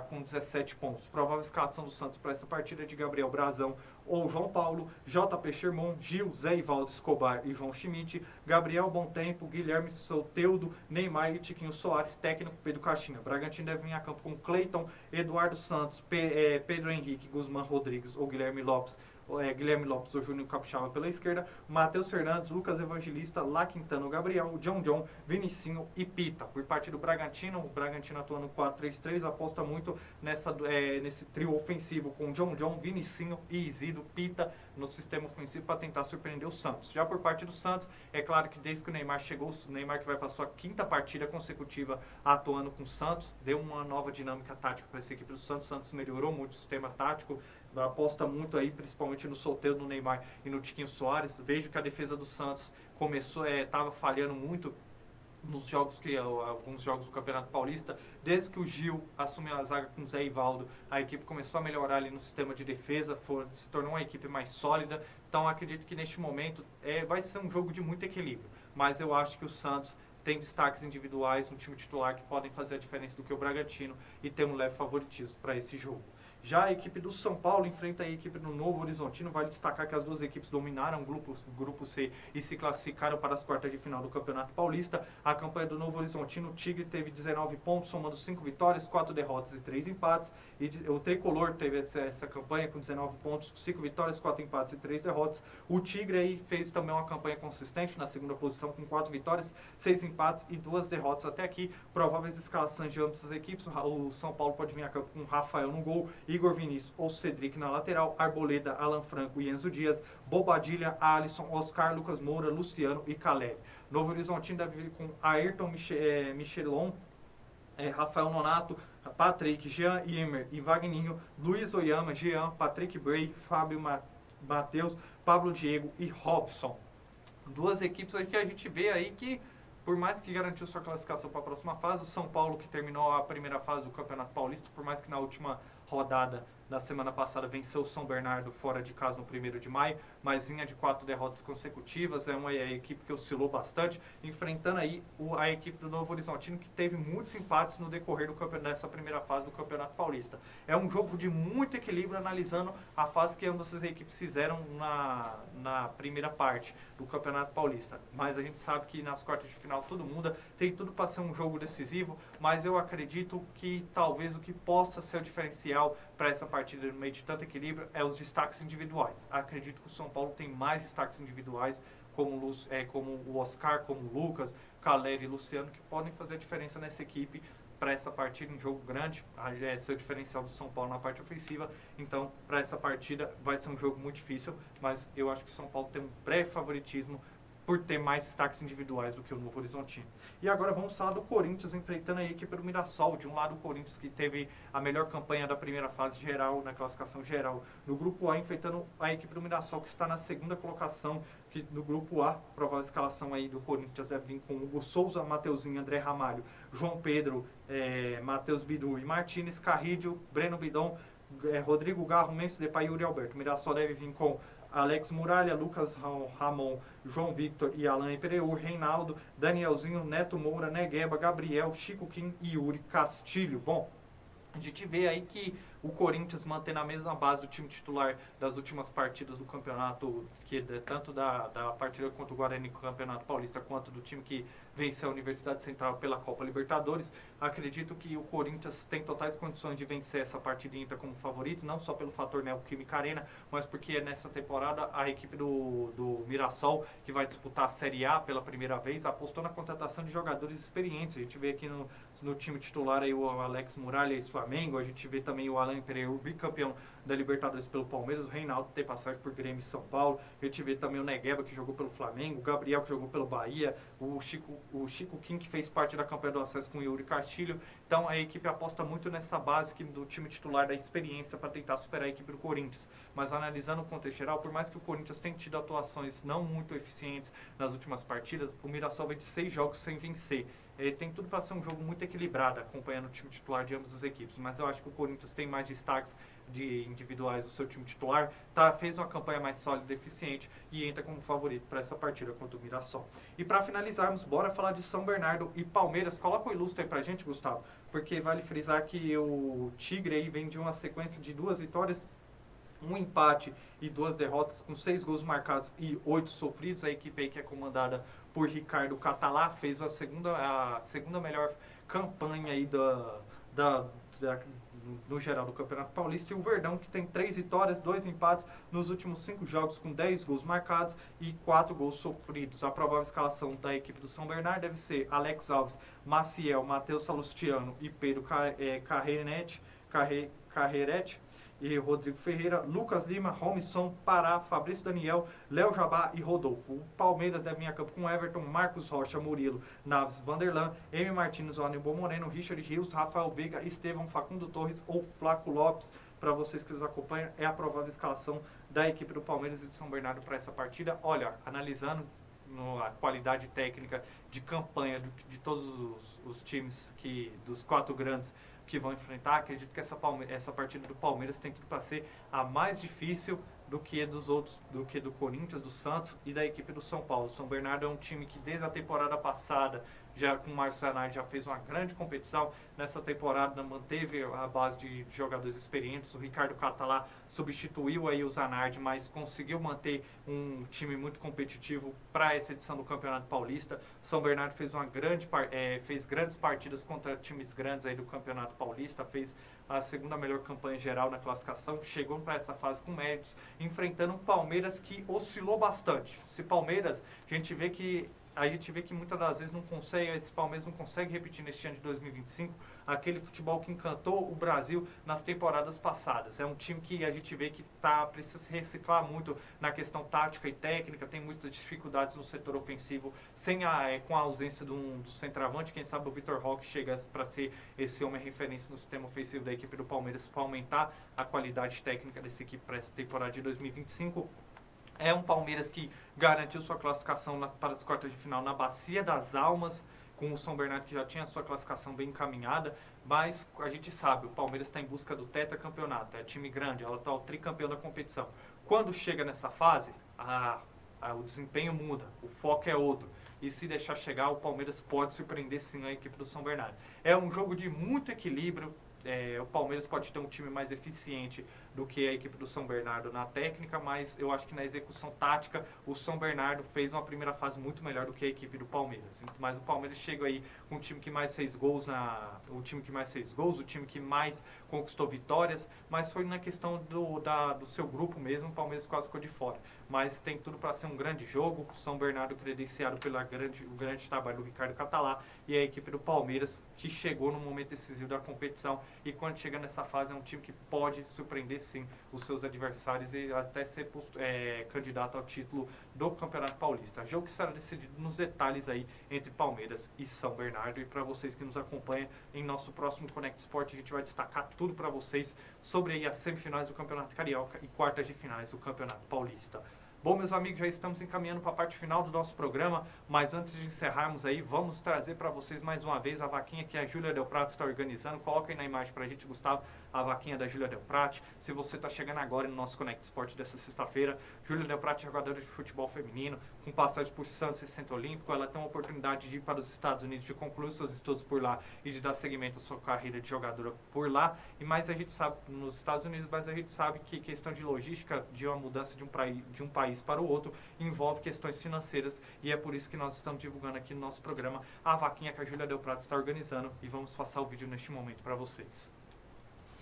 com 17 pontos. Provável escalação do Santos para essa partida é de Gabriel Brazão ou João Paulo, JP Sherman, Gil, Zé Ivaldo Escobar e João Schmidt, Gabriel Bom Tempo, Guilherme Soteldo, Neymar e Tiquinho Soares, técnico Pedro Caixinha. Bragantino deve vir a campo com Cleiton, Eduardo Santos, Pedro Henrique, Guzmán Rodrigues ou Guilherme Lopes ou Júnior Capixaba pela esquerda, Matheus Fernandes, Lucas Evangelista, Lá Quintana, Gabriel, John, Vinicinho e Pita. Por parte do Bragantino, o Bragantino atuando 4-3-3, aposta muito nesse trio ofensivo com John, Vinicinho e Isidro, Pita no sistema ofensivo para tentar surpreender o Santos. Já por parte do Santos, é claro que desde que o Neymar chegou, o Neymar, que vai para sua 5ª partida consecutiva atuando com o Santos, deu uma nova dinâmica tática para essa equipe do Santos. O Santos melhorou muito o sistema tático, aposta muito aí, principalmente no Soteldo, no Neymar e no Tiquinho Soares. Vejo que a defesa do Santos estava falhando muito nos alguns jogos do Campeonato Paulista. Desde que o Gil assumiu a zaga com o Zé Ivaldo, a equipe começou a melhorar ali no sistema de defesa, se tornou uma equipe mais sólida. Então acredito que neste momento vai ser um jogo de muito equilíbrio, mas eu acho que o Santos tem destaques individuais no time titular que podem fazer a diferença do que o Bragantino, e tem um leve favoritismo para esse jogo. Já a equipe do São Paulo enfrenta a equipe do Novo Horizontino. Vale destacar que as duas equipes dominaram o grupo C e se classificaram para as quartas de final do Campeonato Paulista. A campanha do Novo Horizontino, o Tigre teve 19 pontos, somando 5 vitórias, 4 derrotas e 3 empates. E o Tricolor teve essa campanha com 19 pontos, 5 vitórias, 4 empates e 3 derrotas. O Tigre aí fez também uma campanha consistente na segunda posição com 4 vitórias, 6 empates e 2 derrotas até aqui. Prováveis escalações de ambas as equipes: o São Paulo pode vir a campo com Rafael no gol, Igor Vinícius ou Cedric na lateral, Arboleda, Alan Franco e Enzo Dias, Bobadilha, Alisson, Oscar, Lucas Moura, Luciano e Caleb. Novo Horizontino deve vir com Ayrton, Michelon, Rafael Nonato, Patrick, Jean Imer e Wagninho, Luiz Oyama, Jean, Patrick Bray, Fábio Matheus, Pablo Diego e Robson. Duas equipes aí que a gente vê aí que, por mais que garantiu sua classificação para a próxima fase, o São Paulo, que terminou a primeira fase do Campeonato Paulista, por mais que na última rodada da semana passada venceu o São Bernardo fora de casa no 1º de maio, mas vinha de 4 derrotas consecutivas. É uma equipe que oscilou bastante, enfrentando aí a equipe do Novo Horizontino, que teve muitos empates no decorrer dessa primeira fase do Campeonato Paulista. É um jogo de muito equilíbrio, analisando a fase que ambas as equipes fizeram na primeira parte do Campeonato Paulista. Mas a gente sabe que nas quartas de final tudo muda, tem tudo para ser um jogo decisivo, mas eu acredito que talvez o que possa ser o diferencial para essa partida no meio de tanto equilíbrio é os destaques individuais. Acredito que o São Paulo tem mais destaques individuais, como o Oscar, como o Lucas, Caleri e Luciano, que podem fazer a diferença nessa equipe para essa partida, um jogo grande. Esse é o diferencial do São Paulo na parte ofensiva. Então, para essa partida vai ser um jogo muito difícil, mas eu acho que o São Paulo tem um breve favoritismo por ter mais destaques individuais do que o Novo Horizontino. E agora vamos falar do Corinthians enfrentando a equipe do Mirassol. De um lado, o Corinthians, que teve a melhor campanha da primeira fase geral, na classificação geral do Grupo A, enfrentando a equipe do Mirassol, que está na 2ª colocação, que no grupo A, a provável escalação aí do Corinthians deve vir com Hugo Souza, Mateuzinho, André Ramalho, João Pedro, Matheus Bidu e Martínez, Carrídio, Breno Bidon, Rodrigo Garro, Mendes Depay e Yuri Alberto. Mirassol deve vir com Alex Muralha, Lucas Ramon, João Victor e Alain Pereur, Reinaldo, Danielzinho, Neto Moura, Negueba, Gabriel, Chico Kim e Yuri Castilho. Bom, a gente vê aí que o Corinthians mantém a mesma base do time titular das últimas partidas do campeonato, tanto da partida contra o Guarani no Campeonato Paulista, quanto do time que venceu a Universidade Central pela Copa Libertadores. Acredito que o Corinthians tem totais condições de vencer essa partida e entra como favorito, não só pelo fator Neoquímica Arena, mas porque nessa temporada a equipe do Mirassol, que vai disputar a Série A pela primeira vez, apostou na contratação de jogadores experientes. A gente vê aqui no time titular aí o Alex Muralha e Flamengo, a gente vê também o Alain Pereur, bicampeão da Libertadores pelo Palmeiras, o Reinaldo tem passagem por Grêmio e São Paulo, a gente vê também o Negueba, que jogou pelo Flamengo, o Gabriel, que jogou pelo Bahia, o Chico Kim, que fez parte da campanha do acesso com o Yuri Castilho. Então a equipe aposta muito nessa base do time titular, da experiência, para tentar superar a equipe do Corinthians. Mas analisando o contexto geral, por mais que o Corinthians tenha tido atuações não muito eficientes nas últimas partidas, o Mirassol vem de 6 jogos sem vencer. Tem tudo para ser um jogo muito equilibrado, acompanhando o time titular de ambas as equipes. Mas eu acho que o Corinthians tem mais destaques de individuais do seu time titular, fez uma campanha mais sólida e eficiente e entra como favorito para essa partida contra o Mirassol. E para finalizarmos, bora falar de São Bernardo e Palmeiras. Coloca o ilustre aí pra gente, Gustavo, porque vale frisar que o Tigre aí vem de uma sequência de 2 vitórias, um empate e 2 derrotas, com 6 gols marcados e 8 sofridos. A equipe aí que é comandada por Ricardo Catalá fez a segunda melhor campanha aí no geral do Campeonato Paulista. E o Verdão, que tem 3 vitórias, 2 empates nos últimos 5 jogos, com 10 gols marcados e 4 gols sofridos. A provável escalação da equipe do São Bernardo deve ser Alex Alves, Maciel, Matheus Salustiano e Pedro Carrerete e Rodrigo Ferreira, Lucas Lima, Romson, Pará, Fabrício Daniel, Léo Jabá e Rodolfo. O Palmeiras deve vir a campo com Everton, Marcos Rocha, Murilo, Naves, Vanderlan, M. Martins, Aníbal Moreno, Richard Rios, Rafael Veiga, Estevão, Facundo Torres ou Flaco Lopes. Para vocês que nos acompanham, é a provável escalação da equipe do Palmeiras e de São Bernardo para essa partida. Olha, analisando a qualidade técnica de campanha de todos os times dos 4 grandes que vão enfrentar, acredito que essa partida do Palmeiras tem tudo para ser a mais difícil do que dos outros, do que do Corinthians, do Santos e da equipe do São Paulo. São Bernardo é um time que desde a temporada passada, já com o Márcio Zanardi, já fez uma grande competição. Nessa temporada manteve a base de jogadores experientes. O Ricardo Catalá substituiu aí o Zanardi, mas conseguiu manter um time muito competitivo para essa edição do Campeonato Paulista. São Bernardo fez grandes partidas contra times grandes aí do Campeonato Paulista, fez a segunda melhor campanha geral na classificação, chegou para essa fase com méritos, enfrentando um Palmeiras que oscilou bastante. Esse Palmeiras, a gente vê que muitas das vezes esse Palmeiras não consegue repetir neste ano de 2025 aquele futebol que encantou o Brasil nas temporadas passadas. É um time que a gente vê que precisa se reciclar muito na questão tática e técnica, tem muitas dificuldades no setor ofensivo, com a ausência do centroavante. Quem sabe o Vitor Roque chega para ser esse homem referência no sistema ofensivo da equipe do Palmeiras, para aumentar a qualidade técnica dessa equipe para essa temporada de 2025. É um Palmeiras que garantiu sua classificação para as quartas de final na Bacia das Almas, com o São Bernardo, que já tinha sua classificação bem encaminhada, mas a gente sabe, o Palmeiras está em busca do tetracampeonato, é time grande, é o atual tricampeão da competição. Quando chega nessa fase, o desempenho muda, o foco é outro. E se deixar chegar, o Palmeiras pode surpreender sim a equipe do São Bernardo. É um jogo de muito equilíbrio. O Palmeiras pode ter um time mais eficiente do que a equipe do São Bernardo na técnica, mas eu acho que na execução tática o São Bernardo fez uma primeira fase muito melhor do que a equipe do Palmeiras. Mas o Palmeiras chega aí com o time que mais fez gols, o time que mais conquistou vitórias, mas foi na questão do seu grupo mesmo, o Palmeiras quase ficou de fora. Mas tem tudo para ser um grande jogo, o São Bernardo credenciado pelo grande trabalho do Ricardo Catalá e a equipe do Palmeiras, que chegou no momento decisivo da competição, e quando chega nessa fase é um time que pode surpreender sim os seus adversários e até ser candidato ao título do Campeonato Paulista. Jogo que será decidido nos detalhes aí entre Palmeiras e São Bernardo. E para vocês que nos acompanham, em nosso próximo Connect Sport a gente vai destacar tudo para vocês sobre aí as semifinais do Campeonato Carioca e quartas de finais do Campeonato Paulista. Bom, meus amigos, já estamos encaminhando para a parte final do nosso programa, mas antes de encerrarmos aí, vamos trazer para vocês mais uma vez a vaquinha que a Júlia Del Prate está organizando. Coloca aí na imagem para a gente, Gustavo, a vaquinha da Júlia Del Prate. Se você está chegando agora no nosso Connect Sport dessa sexta-feira, Júlia Del Prate é jogadora de futebol feminino, com passagem por Santos e Centro Olímpico. Ela tem a oportunidade de ir para os Estados Unidos, de concluir seus estudos por lá e de dar seguimento à sua carreira de jogadora por lá. E mais a gente sabe, nos Estados Unidos, mas a gente sabe que questão de logística, de uma mudança de um país para o outro, envolve questões financeiras, e é por isso que nós estamos divulgando aqui no nosso programa a vaquinha que a Júlia Del Prate está organizando, e vamos passar o vídeo neste momento para vocês.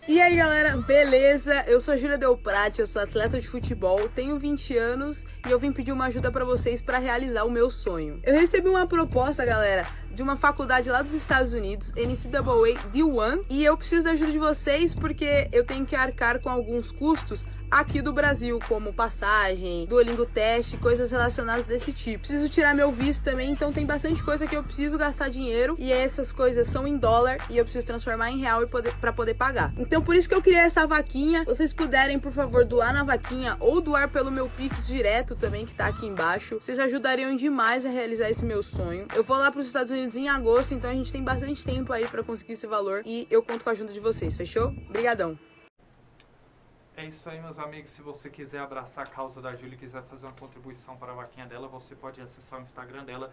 E aí galera, beleza? Eu sou a Júlia Del Prate, eu sou atleta de futebol, tenho 20 anos e eu vim pedir uma ajuda pra vocês pra realizar o meu sonho. Eu recebi uma proposta, galera, de uma faculdade lá dos Estados Unidos, NCAA D1, e eu preciso da ajuda de vocês porque eu tenho que arcar com alguns custos aqui do Brasil, como passagem, Duolingo teste, coisas relacionadas desse tipo. Preciso tirar meu visto também, então tem bastante coisa que eu preciso gastar dinheiro, e essas coisas são em dólar e eu preciso transformar em real pra poder pagar. Então por isso que eu criei essa vaquinha. Vocês puderem, por favor, doar na vaquinha ou doar pelo meu Pix direto também, que tá aqui embaixo. Vocês ajudariam demais a realizar esse meu sonho. Eu vou lá pros Estados Unidos em agosto, então a gente tem bastante tempo aí pra conseguir esse valor, e eu conto com a ajuda de vocês, fechou? Obrigadão! É isso aí, meus amigos. Se você quiser abraçar a causa da Júlia e quiser fazer uma contribuição para a vaquinha dela, você pode acessar o Instagram dela,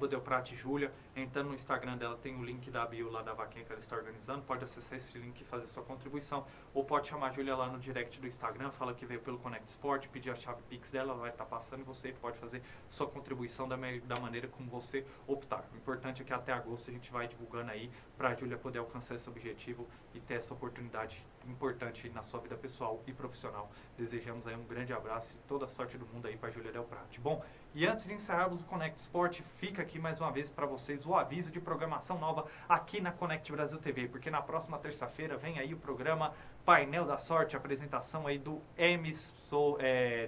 @DelPrateJulia. Entrando no Instagram dela, tem o link da bio lá da vaquinha que ela está organizando. Pode acessar esse link e fazer sua contribuição. Ou pode chamar a Júlia lá no direct do Instagram, fala que veio pelo Connect Sport, pedir a chave Pix dela, ela vai estar passando, e você pode fazer sua contribuição da maneira como você optar. O importante é que até agosto a gente vai divulgando aí para a Júlia poder alcançar esse objetivo e ter essa oportunidade importante na sua vida pessoal e profissional. Desejamos aí um grande abraço e toda a sorte do mundo aí para a Júlia Del Prate. Bom, e antes de encerrarmos o Connect Sport, fica aqui mais uma vez para vocês o aviso de programação nova aqui na Connect Brasil TV, porque na próxima terça-feira vem aí o programa Painel da Sorte, apresentação aí do EMS,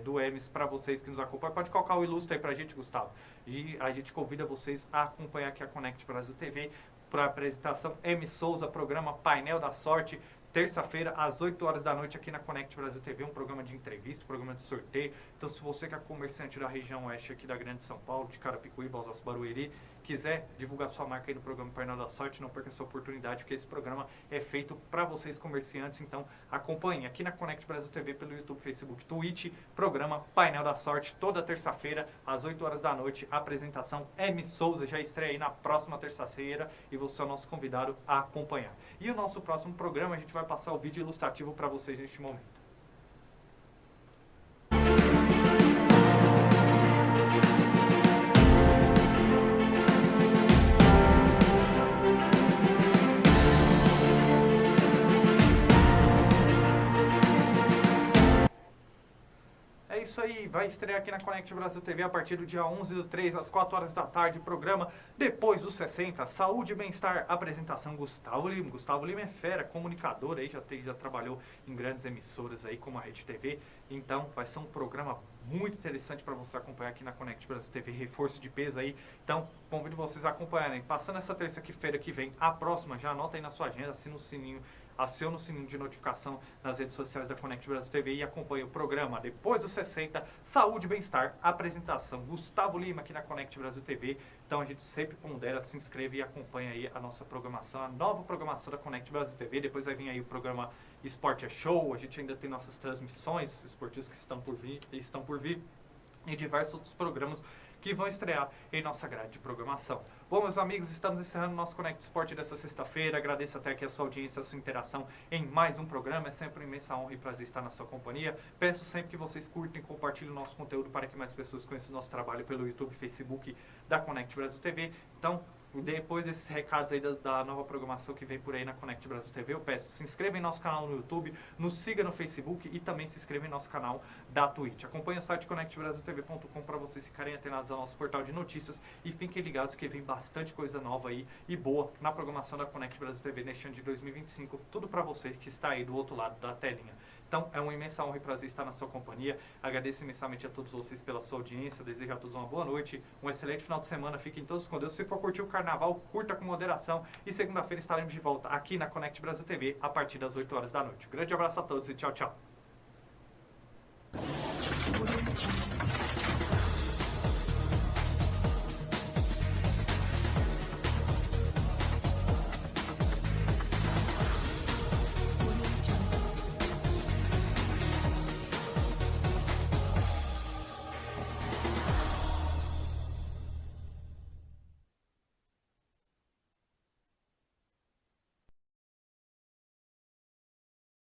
do EMS para vocês que nos acompanham. Pode colocar o ilustre aí pra gente, Gustavo. E a gente convida vocês a acompanhar aqui a Connect Brasil TV para a apresentação M. Souza, programa Painel da Sorte, terça-feira, às 8 horas da noite, aqui na Connect Brasil TV, um programa de entrevista, um programa de sorteio. Então, se você que é comerciante da região oeste aqui da Grande São Paulo, de Carapicuíba, Osasco, Barueri, quiser divulgar sua marca aí no programa Painel da Sorte, não perca essa oportunidade, porque esse programa é feito para vocês comerciantes. Então, acompanhem aqui na Connect Brasil TV pelo YouTube, Facebook, Twitch, programa Painel da Sorte, toda terça-feira, às 8 horas da noite, apresentação M. Souza, já estreia aí na próxima terça-feira, e você é o nosso convidado a acompanhar. E o nosso próximo programa, a gente vai passar o vídeo ilustrativo para vocês neste momento. É isso aí, vai estrear aqui na Connect Brasil TV a partir do dia 11/3, às 4 horas da tarde, programa Depois dos 60, Saúde e Bem-Estar, apresentação Gustavo Lima. Gustavo Lima é fera, comunicador, aí já trabalhou em grandes emissoras aí como a Rede TV, então vai ser um programa muito interessante para você acompanhar aqui na Connect Brasil TV, reforço de peso aí, então convido vocês a acompanharem. Passando essa terça-feira que vem, a próxima, já anota aí na sua agenda, assina o sininho, aciona o sininho de notificação nas redes sociais da Connect Brasil TV e acompanhe o programa Depois dos 60, Saúde e Bem-Estar, apresentação Gustavo Lima aqui na Connect Brasil TV. Então a gente sempre pondera, se inscreve e acompanha aí a nossa programação, a nova programação da Connect Brasil TV. Depois vai vir aí o programa Esporte é Show, a gente ainda tem nossas transmissões esportivas que estão por vir e diversos outros programas que vão estrear em nossa grade de programação. Bom, meus amigos, estamos encerrando o nosso Connect Sport dessa sexta-feira. Agradeço até aqui a sua audiência, a sua interação em mais um programa. É sempre uma imensa honra e prazer estar na sua companhia. Peço sempre que vocês curtem e compartilhem o nosso conteúdo para que mais pessoas conheçam o nosso trabalho pelo YouTube e Facebook da Connect Brasil TV. Então, depois desses recados aí da nova programação que vem por aí na Connect Brasil TV, eu peço, se inscreva em nosso canal no YouTube, nos siga no Facebook e também se inscreva em nosso canal da Twitch. Acompanhe o site connectbrasiltv.com para vocês ficarem antenados ao nosso portal de notícias e fiquem ligados que vem bastante coisa nova aí e boa na programação da Connect Brasil TV neste ano de 2025. Tudo para você que está aí do outro lado da telinha. Então, é uma imensa honra e prazer estar na sua companhia. Agradeço imensamente a todos vocês pela sua audiência. Desejo a todos uma boa noite, um excelente final de semana. Fiquem todos com Deus. Se for curtir o carnaval, curta com moderação. E segunda-feira estaremos de volta aqui na Connect Brasil TV a partir das 8 horas da noite. Um grande abraço a todos e tchau, tchau.